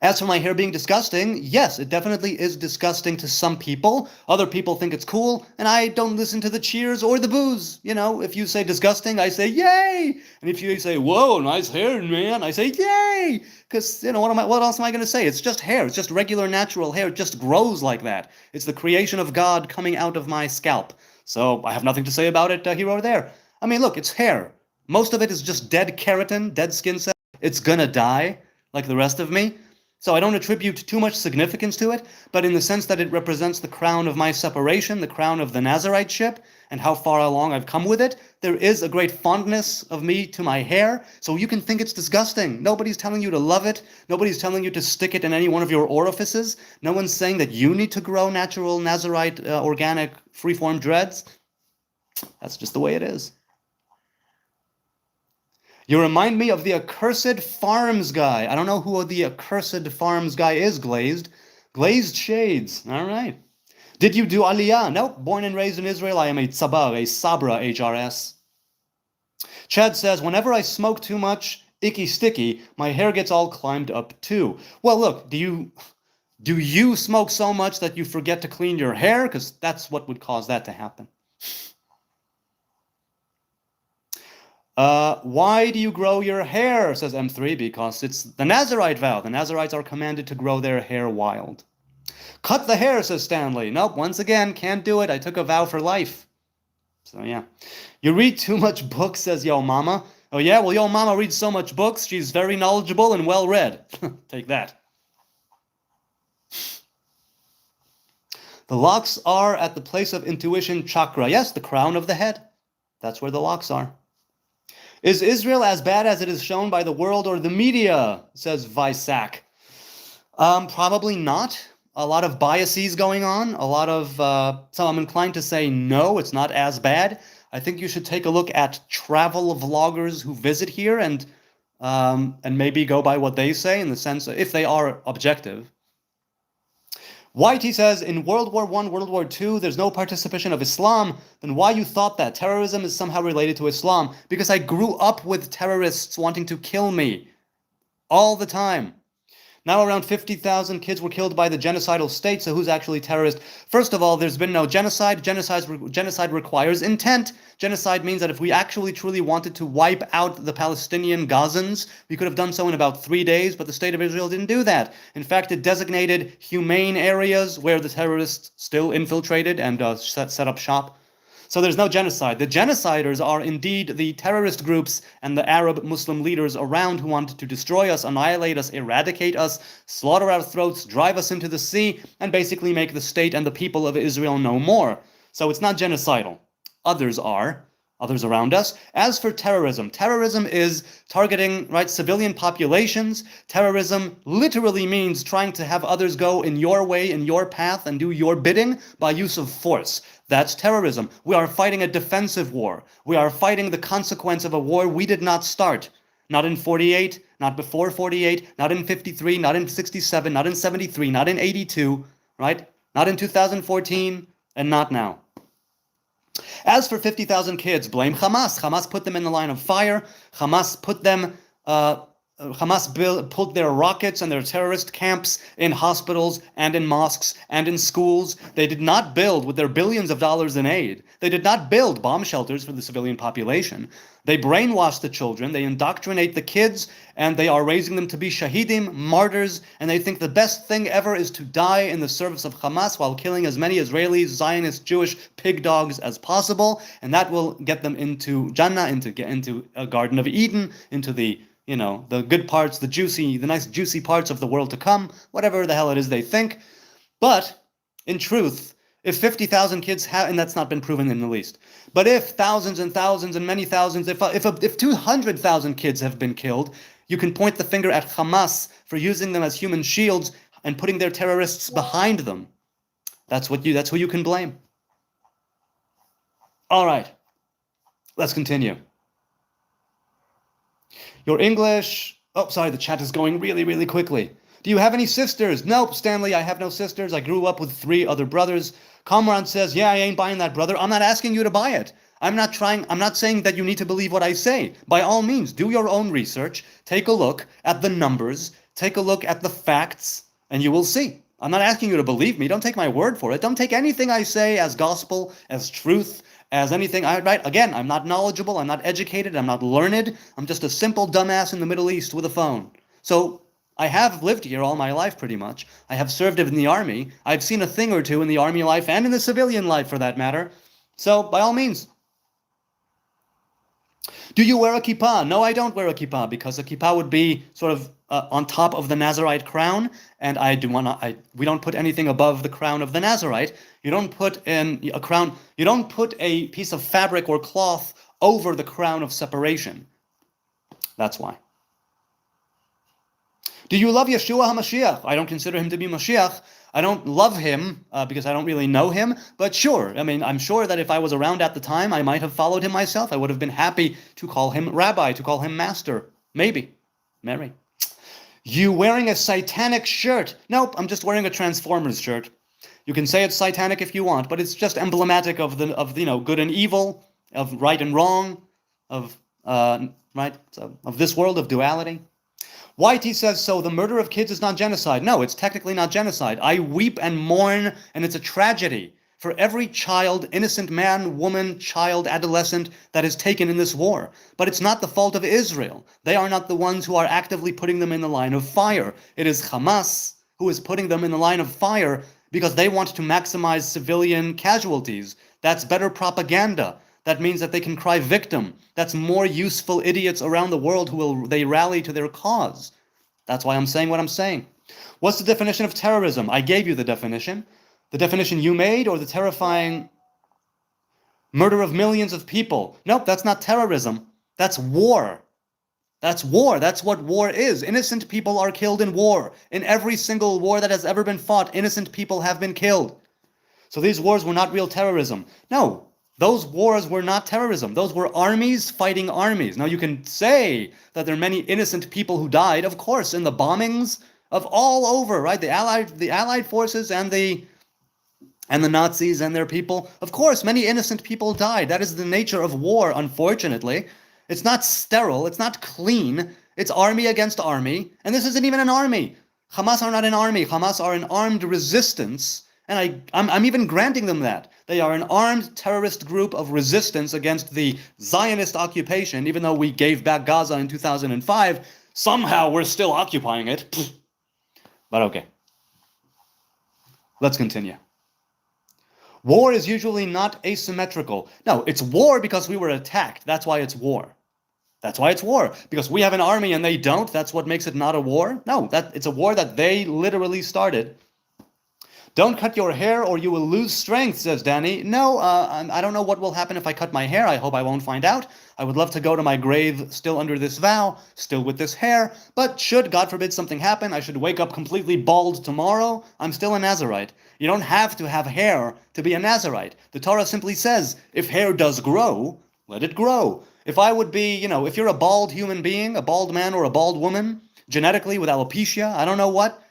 As for my hair being disgusting, yes, it definitely is disgusting to some people. Other people think it's cool, and I don't listen to the cheers or the boos. You know, if you say disgusting, I say yay! And if you say, whoa, nice hair, man, I say yay! Because, you know, what else am I going to say? It's just hair. It's just regular, natural hair. It just grows like that. It's the creation of God coming out of my scalp. So I have nothing to say about it here or there. I mean, look, it's hair. Most of it is just dead keratin, dead skin cells. It's gonna die, like the rest of me. So I don't attribute too much significance to it, but in the sense that it represents the crown of my separation, the crown of the Nazarite ship, and how far along I've come with it, there is a great fondness of me to my hair, so you can think it's disgusting. Nobody's telling you to love it. Nobody's telling you to stick it in any one of your orifices. No one's saying that you need to grow natural Nazarite, organic, freeform dreads. That's just the way it is. You remind me of the Accursed Farms guy. I don't know who the Accursed Farms guy is, Glazed. Glazed Shades. All right. Did you do Aliyah? Nope. Born and raised in Israel, I am a Tzabar, a Sabra HRS. Chad says, whenever I smoke too much, Icky sticky, my hair gets all climbed up too. Well, look, do you smoke so much that you forget to clean your hair? Because that's what would cause that to happen. Why do you grow your hair? Says M3. Because it's the Nazarite vow. The Nazarites are commanded to grow their hair wild. Cut the hair, says Stanley. Nope, once again, can't do it. I took a vow for life. So yeah. You read too much books, says Yo Mama. Oh yeah, well Yo Mama reads so much books, she's very knowledgeable and well read. Take that. The locks are at the place of intuition chakra. Yes, the crown of the head. That's where the locks are. Is Israel as bad as it is shown by the world or the media? Says Visak. Probably not. A lot of biases going on. So I'm inclined to say no, it's not as bad. I think you should take a look at travel vloggers who visit here and maybe go by what they say in the sense if they are objective. Whitey says, in World War I, World War II, there's no participation of Islam. Then why you thought that? Terrorism is somehow related to Islam. Because I grew up with terrorists wanting to kill me. All the time. Now around 50,000 kids were killed by the genocidal state, so who's actually terrorist? First of all, there's been no genocide. Genocide requires intent. Genocide means that if we actually truly wanted to wipe out the Palestinian Gazans, we could have done so in about 3 days, but the state of Israel didn't do that. In fact, it designated humane areas where the terrorists still infiltrated and set up shop. So there's no genocide. The genociders are indeed the terrorist groups and the Arab Muslim leaders around who want to destroy us, annihilate us, eradicate us, slaughter our throats, drive us into the sea, and basically make the state and the people of Israel no more. So it's not genocidal. Others around us. As for terrorism, terrorism is targeting civilian populations. Terrorism literally means trying to have others go in your way, in your path, and do your bidding by use of force. That's terrorism. We are fighting a defensive war. We are fighting the consequence of a war we did not start. Not in 48, not before 48, not in 53, not in 67, not in 73, not in 82, right? Not in 2014, and not now. As for 50,000 kids, blame Hamas. Hamas put them in the line of fire. Hamas put their rockets and their terrorist camps in hospitals and in mosques and in schools. They did not build, with their billions of dollars in aid, they did not build bomb shelters for the civilian population. They brainwash the children, they indoctrinate the kids, and they are raising them to be shahidim, martyrs, and they think the best thing ever is to die in the service of Hamas while killing as many Israelis, Zionist, Jewish pig dogs as possible, and that will get them into Jannah, into a Garden of Eden, into the good parts, the nice juicy parts of the world to come, whatever the hell it is they think. But, in truth, if 50,000 kids have, and that's not been proven in the least, but if thousands and thousands and many thousands, if 200,000 kids have been killed, you can point the finger at Hamas for using them as human shields and putting their terrorists behind them. That's who you can blame. All right, let's continue. Your English... Oh, sorry, the chat is going really, really quickly. Do you have any sisters? Nope, Stanley, I have no sisters. I grew up with 3 other brothers. Comrade says, yeah, I ain't buying that, brother. I'm not asking you to buy it. I'm not saying that you need to believe what I say. By all means, do your own research. Take a look at the numbers. Take a look at the facts, and you will see. I'm not asking you to believe me. Don't take my word for it. Don't take anything I say as gospel, as truth, as anything. Again, I'm not knowledgeable, I'm not educated, I'm not learned. I'm just a simple dumbass in the Middle East with a phone. So I have lived here all my life pretty much. I have served in the army. I've seen a thing or two in the army life and in the civilian life for that matter. So by all means. Do you wear a kippah? No, I don't wear a kippah because a kippah would be sort of on top of the Nazarite crown, and we don't put anything above the crown of the Nazarite. You don't put in a crown. You don't put a piece of fabric or cloth over the crown of separation. That's why. Do you love Yeshua HaMashiach? I don't consider him to be Mashiach. I don't love him because I don't really know him, but sure, I mean, I'm sure that if I was around at the time, I might have followed him myself. I would have been happy to call him rabbi, to call him master. Maybe. Mary. You wearing a satanic shirt? Nope, I'm just wearing a Transformers shirt. You can say it's satanic if you want, but it's just emblematic of good and evil, of right and wrong, of right? So, of this world of duality. YT says, so the murder of kids is not genocide. No, it's technically not genocide. I weep and mourn, and it's a tragedy for every child, innocent man, woman, child, adolescent that is taken in this war. But it's not the fault of Israel. They are not the ones who are actively putting them in the line of fire. It is Hamas who is putting them in the line of fire because they want to maximize civilian casualties. That's better propaganda. That means that they can cry victim. That's more useful idiots around the world who will they rally to their cause. That's why I'm saying what I'm saying. What's the definition of terrorism? I gave you the definition. The definition you made, or the terrifying murder of millions of people? Nope, that's not terrorism. That's war. That's war. That's what war is. Innocent people are killed in war. In every single war that has ever been fought, innocent people have been killed. So these wars were not real terrorism. No, those wars were not terrorism. Those were armies fighting armies. Now you can say that there are many innocent people who died, of course, in the bombings of all over, right? The Allied forces and the Nazis and their people. Of course, many innocent people died. That is the nature of war, unfortunately. It's not sterile. It's not clean. It's army against army. And this isn't even an army. Hamas are not an army. Hamas are an armed resistance. And I'm even granting them that. They are an armed terrorist group of resistance against the Zionist occupation. Even though we gave back Gaza in 2005, somehow we're still occupying it. But okay. Let's continue. War is usually not asymmetrical. No, it's war because we were attacked. That's why it's war. That's why it's war. Because we have an army and they don't. That's what makes it not a war. No, it's a war that they literally started. Don't cut your hair or you will lose strength, says Danny. No, I don't know what will happen if I cut my hair. I hope I won't find out. I would love to go to my grave still under this vow, still with this hair. But should, God forbid, something happen, I should wake up completely bald tomorrow, I'm still a Nazarite. You don't have to have hair to be a Nazarite. The Torah simply says, if hair does grow, let it grow. If I would be, if you're a bald human being, a bald man or a bald woman, genetically with alopecia, I don't know what,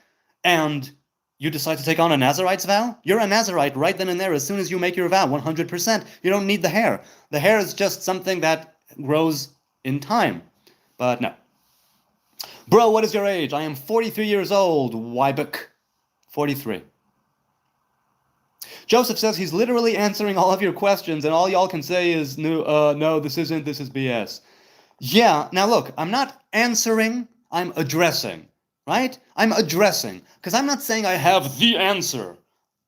and you decide to take on a Nazarite's vow? You're a Nazarite right then and there as soon as you make your vow, 100%. You don't need the hair. The hair is just something that grows in time. But no. Bro, what is your age? I am 43 years old, Wybuck. 43. Joseph says he's literally answering all of your questions and all y'all can say is, no, this is BS. Yeah, now look, I'm not answering, I'm addressing. Right? I'm addressing, because I'm not saying I have the answer.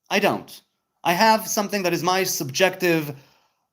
I don't. I have something that is my subjective,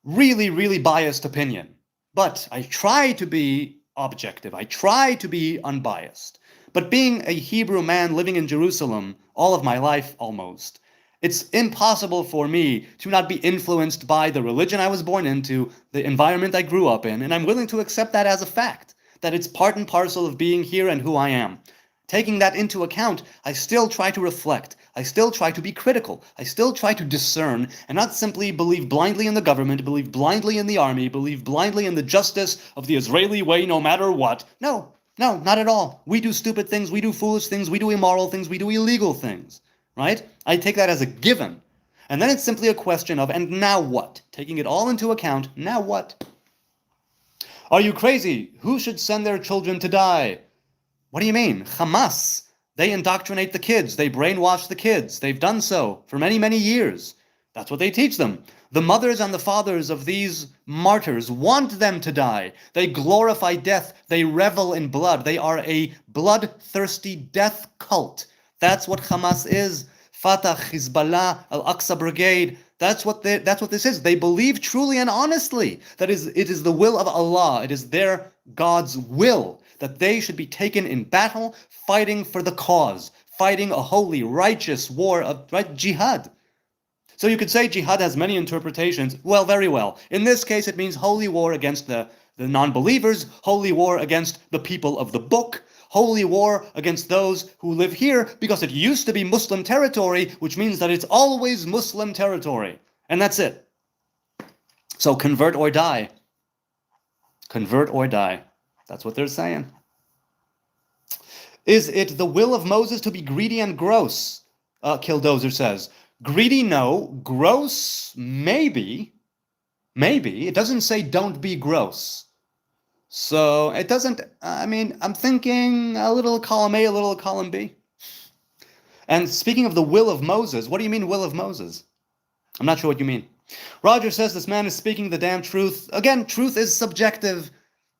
really, really biased opinion. But I try to be objective. I try to be unbiased. But being a Hebrew man living in Jerusalem all of my life almost, it's impossible for me to not be influenced by the religion I was born into, the environment I grew up in, and I'm willing to accept that as a fact, that it's part and parcel of being here and who I am. Taking that into account, I still try to reflect. I still try to be critical. I still try to discern and not simply believe blindly in the government, believe blindly in the army, believe blindly in the justice of the Israeli way no matter what. No, not at all. We do stupid things, we do foolish things, we do immoral things, we do illegal things, right? I take that as a given. And then it's simply a question of, and now what? Taking it all into account, now what? Are you crazy? Who should send their children to die? What do you mean? Hamas. They indoctrinate the kids. They brainwash the kids. They've done so for many, many years. That's what they teach them. The mothers and the fathers of these martyrs want them to die. They glorify death. They revel in blood. They are a bloodthirsty death cult. That's what Hamas is. Fatah, Hezbollah, Al-Aqsa Brigade. That's what this is. They believe truly and honestly that it is the will of Allah. It is their God's will that they should be taken in battle, fighting for the cause, fighting a holy, righteous war of jihad. So you could say jihad has many interpretations. Well, very well. In this case, it means holy war against the non-believers, holy war against the people of the book, holy war against those who live here, because it used to be Muslim territory, which means that it's always Muslim territory. And that's it. So convert or die. Convert or die. That's what they're saying. Is it the will of Moses to be greedy and gross? Killdozer says. Greedy, no. Gross, maybe. Maybe. It doesn't say don't be gross. So it doesn't, I mean, I'm thinking a little column A, a little column B. And speaking of the will of Moses, what do you mean, will of Moses? I'm not sure what you mean. Roger says this man is speaking the damn truth. Again, truth is subjective.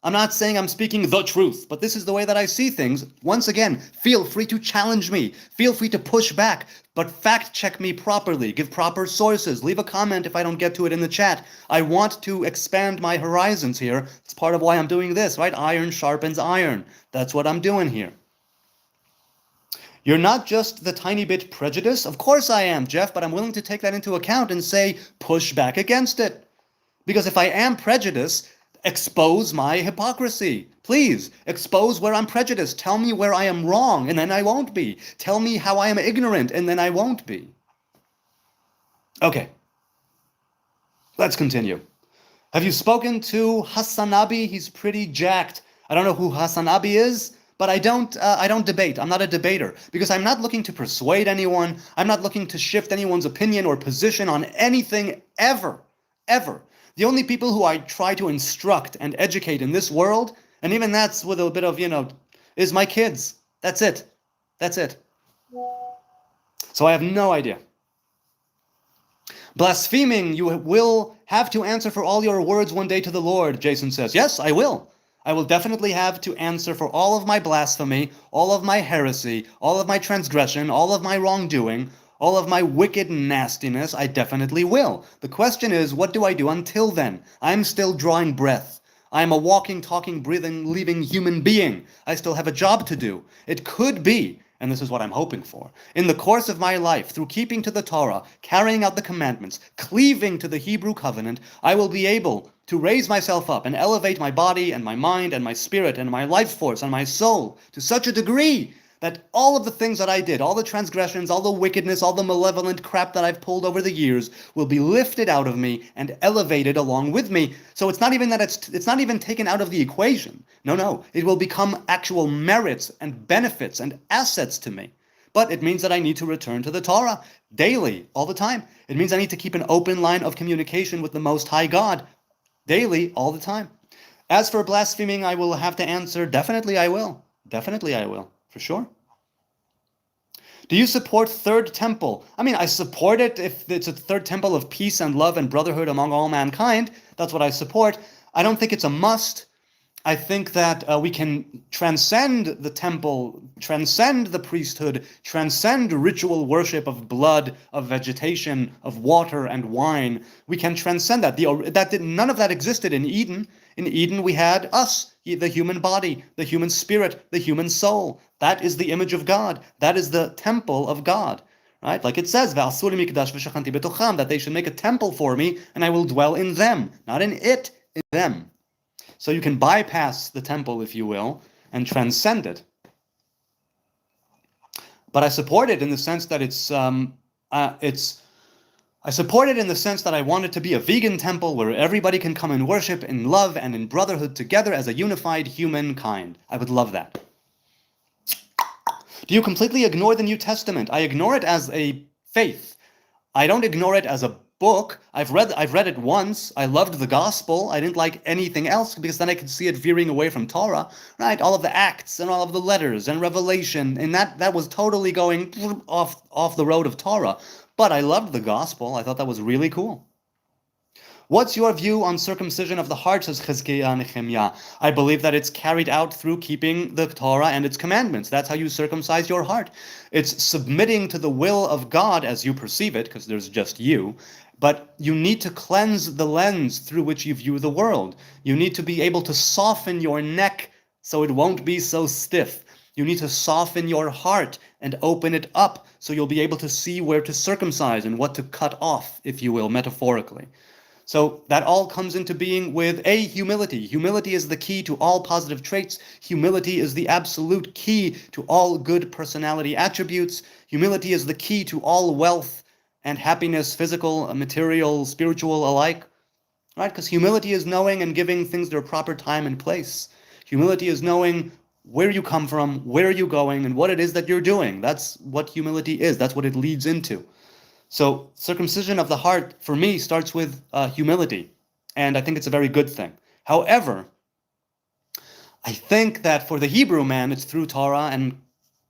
I'm not saying I'm speaking the truth, but this is the way that I see things. Once again, feel free to challenge me. Feel free to push back, but fact check me properly. Give proper sources. Leave a comment if I don't get to it in the chat. I want to expand my horizons here. It's part of why I'm doing this, right? Iron sharpens iron. That's what I'm doing here. You're not just the tiny bit prejudiced. Of course I am, Jeff, but I'm willing to take that into account and say, push back against it. Because if I am prejudiced, expose my hypocrisy. Please, expose where I'm prejudiced. Tell me where I am wrong, and then I won't be. Tell me how I am ignorant, and then I won't be. Okay. Let's continue. Have you spoken to Hassanabi? He's pretty jacked. I don't know who Hassanabi is, but I don't debate. I'm not a debater because I'm not looking to persuade anyone. I'm not looking to shift anyone's opinion or position on anything ever, ever. The only people who I try to instruct and educate in this world, and even that's with a bit of, is my kids. That's it. That's it. So I have no idea. Blaspheming, you will have to answer for all your words one day to the Lord, Jason says. Yes, I will. I will definitely have to answer for all of my blasphemy, all of my heresy, all of my transgression, all of my wrongdoing, all of my wicked nastiness. I definitely will. The question is, what do I do until then? I'm still drawing breath. I'm a walking, talking, breathing, living human being. I still have a job to do. It could be, and this is what I'm hoping for, in the course of my life, through keeping to the Torah, carrying out the commandments, cleaving to the Hebrew covenant, I will be able to raise myself up and elevate my body and my mind and my spirit and my life force and my soul to such a degree that all of the things that I did, all the transgressions, all the wickedness, all the malevolent crap that I've pulled over the years will be lifted out of me and elevated along with me. So it's not even that it's not even taken out of the equation. No, it will become actual merits and benefits and assets to me. But it means that I need to return to the Torah daily, all the time. It means I need to keep an open line of communication with the Most High God daily, all the time. As for blaspheming, I will have to answer, definitely I will. Definitely I will. For sure. Do you support Third Temple? I mean, I support it if it's a Third Temple of peace and love and brotherhood among all mankind. That's what I support. I don't think it's a must. I think that we can transcend the temple, transcend the priesthood, transcend ritual worship of blood, of vegetation, of water and wine. We can transcend that. None of that existed in Eden. In Eden, we had us, the human body, the human spirit, the human soul. That is the image of God. That is the temple of God. Right? Like it says, that they should make a temple for me, and I will dwell in them. Not in it, in them. So you can bypass the temple, if you will, and transcend it. But I support it in the sense that I support it in the sense that I want it to be a vegan temple where everybody can come and worship in love and in brotherhood together as a unified humankind. I would love that. Do you completely ignore the New Testament? I ignore it as a faith. I don't ignore it as a book. I've read it once. I loved the gospel. I didn't like anything else because then I could see it veering away from Torah, right? All of the Acts and all of the letters and Revelation, and that was totally going off the road of Torah. But I loved the gospel. I thought that was really cool. What's your view on circumcision of the heart, says Chizkiah Nehemiah? I believe that it's carried out through keeping the Torah and its commandments. That's how you circumcise your heart. It's submitting to the will of God as you perceive it, because there's just you. But you need to cleanse the lens through which you view the world. You need to be able to soften your neck so it won't be so stiff. You need to soften your heart and open it up so you'll be able to see where to circumcise and what to cut off, if you will, metaphorically. So that all comes into being with humility. Humility is the key to all positive traits. Humility is the absolute key to all good personality attributes. Humility is the key to all wealth and happiness, physical, material, spiritual alike. Right? Because humility is knowing and giving things their proper time and place. Humility is knowing where you come from, where you're going, and what it is that you're doing. That's what humility is. That's what it leads into. So circumcision of the heart, for me, starts with humility, and I think it's a very good thing. However, I think that for the Hebrew man, it's through Torah and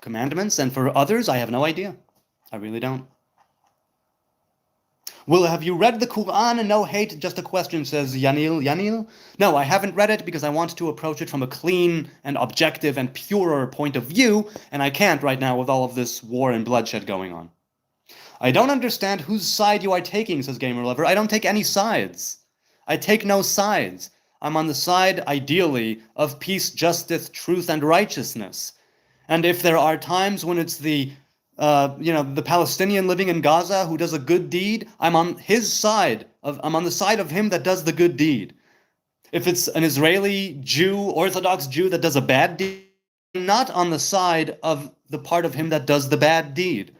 commandments, and for others, I have no idea. I really don't. Well, have you read the Quran? No hate, just a question, says Yanil. Yanil? No, I haven't read it because I want to approach it from a clean and objective and purer point of view, and I can't right now with all of this war and bloodshed going on. I don't understand whose side you are taking, says Gamer Lover. I don't take any sides. I take no sides. I'm on the side, ideally, of peace, justice, truth, and righteousness. And if there are times when it's the Palestinian living in Gaza who does a good deed, I'm on his side. I'm on the side of him that does the good deed. If it's an Israeli Jew, Orthodox Jew that does a bad deed, I'm not on the side of the part of him that does the bad deed.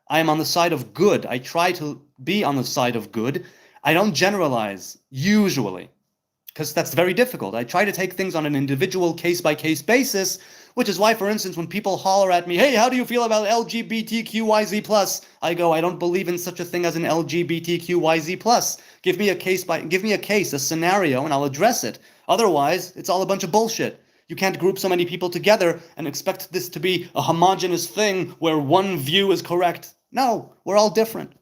I am on the side of good. I try to be on the side of good. I don't generalize, usually, because that's very difficult. I try to take things on an individual case-by-case basis, which is why, for instance, when people holler at me, hey, how do you feel about LGBTQYZ+, I go, I don't believe in such a thing as an LGBTQYZ+. Give me a case, a scenario, and I'll address it. Otherwise, it's all a bunch of bullshit. You can't group so many people together and expect this to be a homogeneous thing where one view is correct. No, we're all different.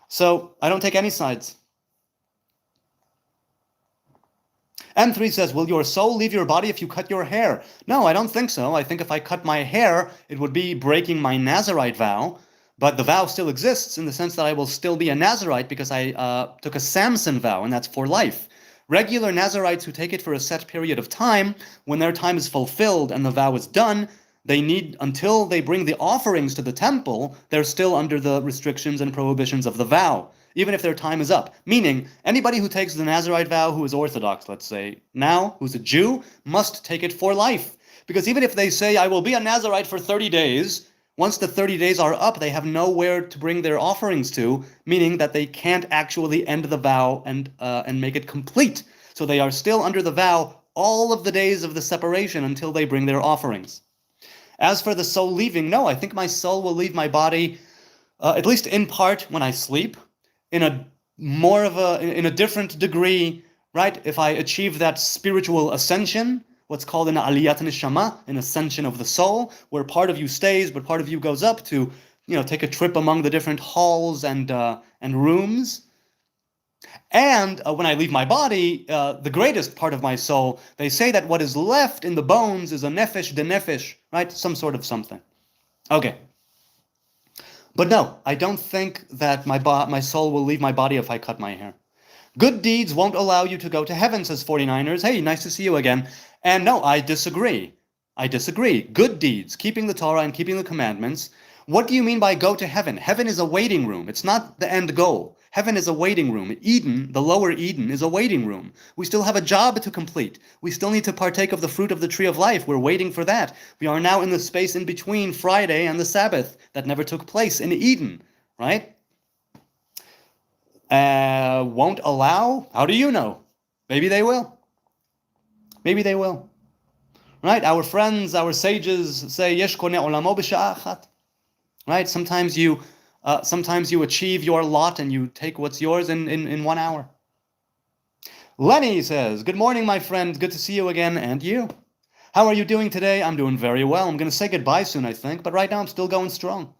So I don't take any sides. M3 says, will your soul leave your body if you cut your hair? No, I don't think so. I think if I cut my hair, it would be breaking my Nazarite vow. But the vow still exists in the sense that I will still be a Nazarite because I took a Samson vow, and that's for life. Regular Nazarites who take it for a set period of time, when their time is fulfilled and the vow is done, they need, until they bring the offerings to the temple, they're still under the restrictions and prohibitions of the vow, even if their time is up. Meaning, anybody who takes the Nazarite vow who is Orthodox, let's say, now, who's a Jew, must take it for life. Because even if they say, I will be a Nazarite for 30 days, once the 30 days are up, they have nowhere to bring their offerings to, meaning that they can't actually end the vow and make it complete. So they are still under the vow all of the days of the separation until they bring their offerings. As for the soul leaving, no, I think my soul will leave my body, at least in part, when I sleep, in a different degree, right? If I achieve that spiritual ascension, what's called an aliyat neshama, an ascension of the soul, where part of you stays, but part of you goes up to, take a trip among the different halls and rooms. And when I leave my body, the greatest part of my soul, they say that what is left in the bones is a nefesh de nefesh, right? Some sort of something. Okay. But no, I don't think that my soul will leave my body if I cut my hair. Good deeds won't allow you to go to heaven, says 49ers. Hey, nice to see you again. And no, I disagree. Good deeds, keeping the Torah and keeping the commandments. What do you mean by go to heaven? Heaven is a waiting room. It's not the end goal. Heaven is a waiting room. Eden, the lower Eden, is a waiting room. We still have a job to complete. We still need to partake of the fruit of the tree of life. We're waiting for that. We are now in the space in between Friday and the Sabbath that never took place in Eden, right? Won't allow? How do you know? Maybe they will. Right? Our friends, our sages say, Yesh koneh olamo b'sha'a achat. Right? Sometimes you achieve your lot and you take what's yours in 1 hour. Lenny says, good morning, my friend. Good to see you again, and you. How are you doing today? I'm doing very well. I'm going to say goodbye soon, I think, but right now I'm still going strong.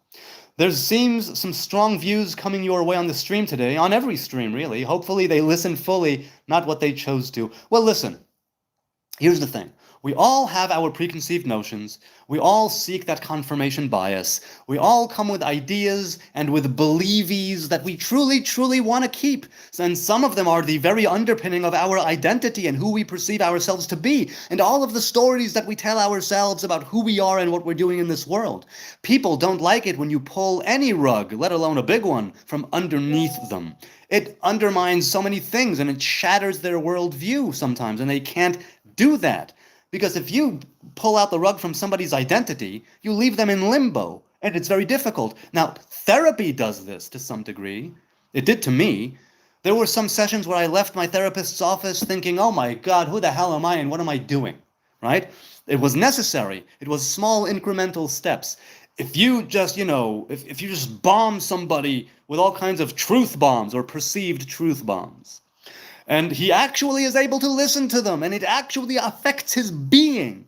There seems some strong views coming your way on the stream today, on every stream, really. Hopefully they listen fully, not what they chose to. Well, listen, here's the thing. We all have our preconceived notions. We all seek that confirmation bias. We all come with ideas and with believies that we truly, truly want to keep. And some of them are the very underpinning of our identity and who we perceive ourselves to be, and all of the stories that we tell ourselves about who we are and what we're doing in this world. People don't like it when you pull any rug, let alone a big one, from underneath them. It undermines so many things and it shatters their worldview sometimes, and they can't do that. Because if you pull out the rug from somebody's identity, you leave them in limbo, and it's very difficult. Now, therapy does this to some degree. It did to me. There were some sessions where I left my therapist's office thinking, oh my God, who the hell am I and what am I doing, right? It was necessary. It was small incremental steps. If you just, if you just bomb somebody with all kinds of truth bombs or perceived truth bombs, And he actually is able to listen to them, and it actually affects his being.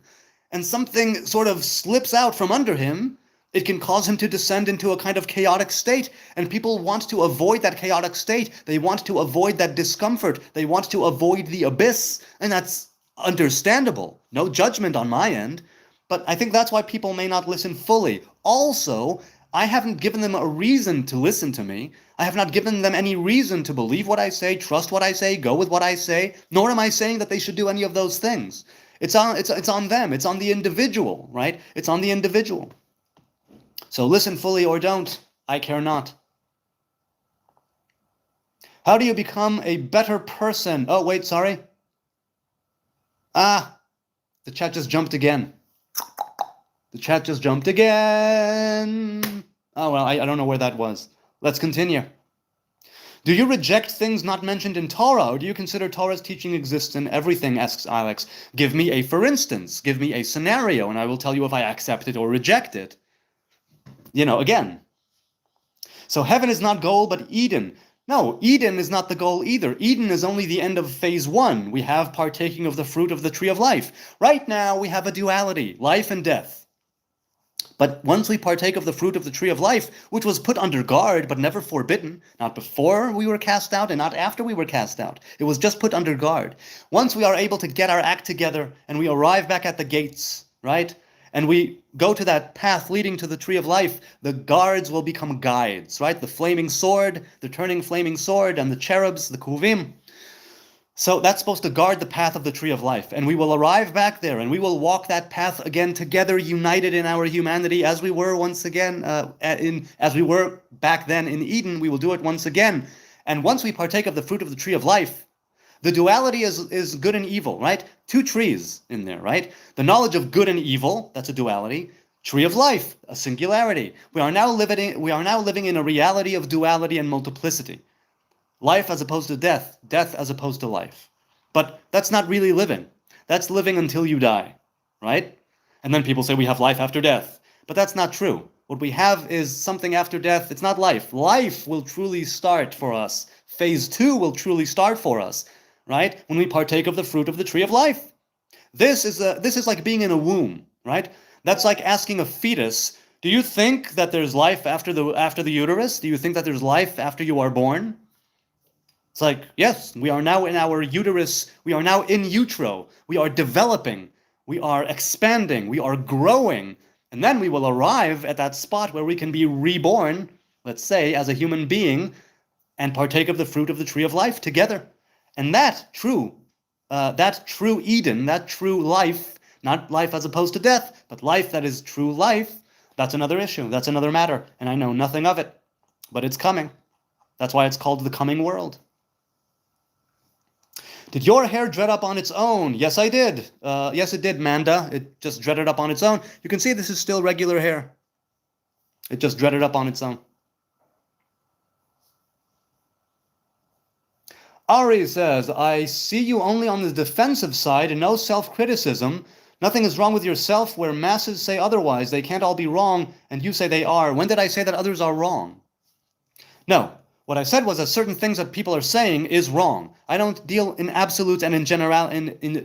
And something sort of slips out from under him, it can cause him to descend into a kind of chaotic state. And people want to avoid that chaotic state. They want to avoid that discomfort. They want to avoid the abyss. And that's understandable. No judgment on my end. But I think that's why people may not listen fully. Also, I haven't given them a reason to listen to me. I have not given them any reason to believe what I say, trust what I say, go with what I say, nor am I saying that they should do any of those things. It's on them. It's on the individual, right? It's on the individual. So listen fully or don't. I care not. How do you become a better person? Oh, wait, sorry. The chat just jumped again. The chat just jumped again. Oh, well, I don't know where that was. Let's continue. Do you reject things not mentioned in Torah, or do you consider Torah's teaching exists in everything, asks Alex. Give me a for instance. Give me a scenario, and I will tell you if I accept it or reject it. Again. So heaven is not goal, but Eden. No, Eden is not the goal either. Eden is only the end of phase 1. We have partaking of the fruit of the tree of life. Right now, we have a duality, life and death. But once we partake of the fruit of the tree of life, which was put under guard but never forbidden, not before we were cast out and not after we were cast out, it was just put under guard. Once we are able to get our act together and we arrive back at the gates, right, and we go to that path leading to the tree of life, the guards will become guides, right? The flaming sword, the turning flaming sword, and the cherubs, the kuvim. So that's supposed to guard the path of the tree of life. And we will arrive back there, and we will walk that path again together, united in our humanity, as we were once again, as we were back then in Eden. We will do it once again. And once we partake of the fruit of the tree of life, the duality is good and evil, right? 2 trees in there, right? The knowledge of good and evil, that's a duality. Tree of life, a singularity. We are now living in a reality of duality and multiplicity. Life as opposed to death, death as opposed to life. But that's not really living. That's living until you die, right? And then people say we have life after death. But that's not true. What we have is something after death. It's not life. Life will truly start for us. Phase 2 will truly start for us, right? When we partake of the fruit of the tree of life. This is like being in a womb, right? That's like asking a fetus, do you think that there's life after the uterus? Do you think that there's life after you are born? It's like, yes, we are now in our uterus. We are now in utero. We are developing. We are expanding. We are growing. And then we will arrive at that spot where we can be reborn, let's say, as a human being, and partake of the fruit of the tree of life together. And that true Eden, that true life, not life as opposed to death, but life that is true life, that's another issue. That's another matter. And I know nothing of it. But it's coming. That's why it's called the coming world. Did your hair dread up on its own? Yes, I did. Yes, it did, Manda. It just dreaded up on its own. You can see this is still regular hair. It just dreaded up on its own. Ari says, I see you only on the defensive side and no self-criticism. Nothing is wrong with yourself where masses say otherwise. They can't all be wrong, and you say they are. When did I say that others are wrong? No. What I said was that certain things that people are saying is wrong. I don't deal in absolutes and in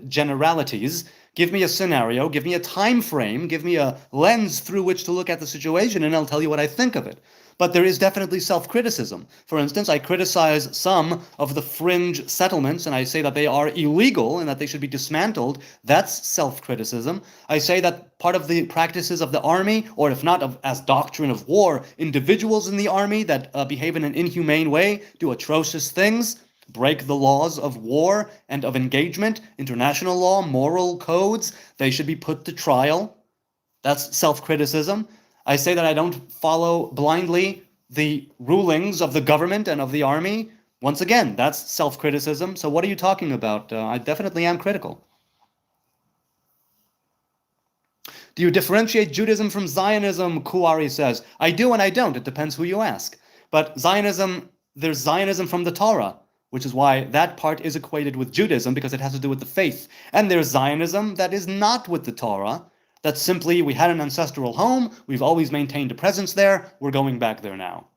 generalities. Give me a scenario, give me a time frame, give me a lens through which to look at the situation, and I'll tell you what I think of it. But there is definitely self-criticism. For instance, I criticize some of the fringe settlements, and I say that they are illegal and that they should be dismantled. That's self-criticism. I say that part of the practices of the army, or if not as doctrine of war, individuals in the army that behave in an inhumane way, do atrocious things, break the laws of war and of engagement, international law, moral codes, they should be put to trial. That's self-criticism. I say that I don't follow blindly the rulings of the government and of the army. Once again, that's self-criticism. So what are you talking about? I definitely am critical. Do you differentiate Judaism from Zionism? Kuari says. I do and I don't. It depends who you ask. But Zionism, there's Zionism from the Torah, which is why that part is equated with Judaism, because it has to do with the faith. And there's Zionism that is not with the Torah. That's simply, we had an ancestral home, we've always maintained a presence there, we're going back there now.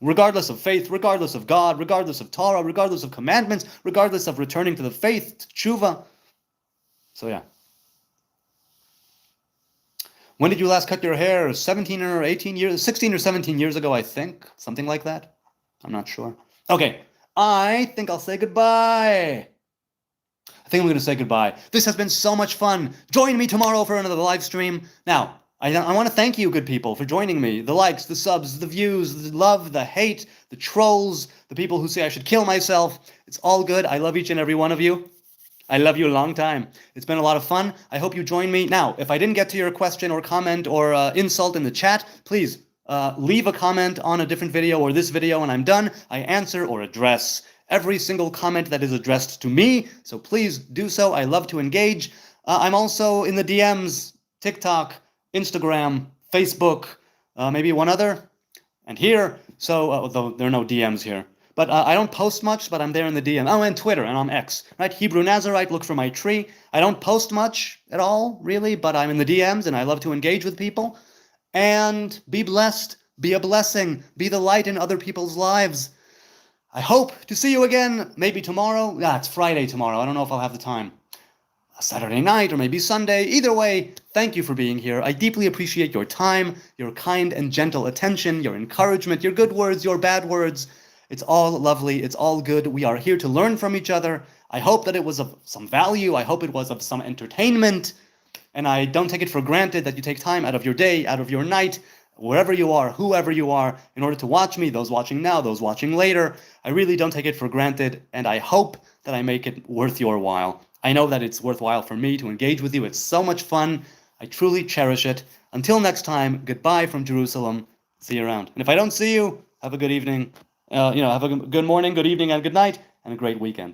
regardless of faith, regardless of God, regardless of Torah, regardless of commandments, regardless of returning to the faith, to tshuva. So yeah. When did you last cut your hair? 17 or 18 years, 16 or 17 years ago, I think. Something like that. I'm not sure. Okay, I think I'll say goodbye. I think I'm going to say goodbye. This has been so much fun. Join me tomorrow for another live stream. Now, I want to thank you, good people, for joining me. The likes, the subs, the views, the love, the hate, the trolls, the people who say I should kill myself. It's all good. I love each and every one of you. I love you a long time. It's been a lot of fun. I hope you join me. Now, if I didn't get to your question or comment or insult in the chat, please leave a comment on a different video or this video and I'm done. I answer or address every single comment that is addressed to me, so please do so. I love to engage. I'm also in the DMs, TikTok, Instagram, Facebook, maybe one other, and here. So, though there are no DMs here. But I don't post much, but I'm there in the DM. Oh, and Twitter, and I'm X, right? Hebrew Nazarite, look for my tree. I don't post much at all, really, but I'm in the DMs, and I love to engage with people. And be blessed, be a blessing, be the light in other people's lives. I hope to see you again, maybe tomorrow. Yeah, it's Friday tomorrow. I don't know if I'll have the time. Saturday night or maybe Sunday. Either way, thank you for being here. I deeply appreciate your time, your kind and gentle attention, your encouragement, your good words, your bad words. It's all lovely. It's all good. We are here to learn from each other. I hope that it was of some value. I hope it was of some entertainment. And I don't take it for granted that you take time out of your day, out of your night, wherever you are, whoever you are, in order to watch me, those watching now, those watching later. I really don't take it for granted, and I hope that I make it worth your while. I know that it's worthwhile for me to engage with you. It's so much fun. I truly cherish it. Until next time, goodbye from Jerusalem. See you around. And if I don't see you, have a good evening. Have a good morning, good evening, and good night, and a great weekend.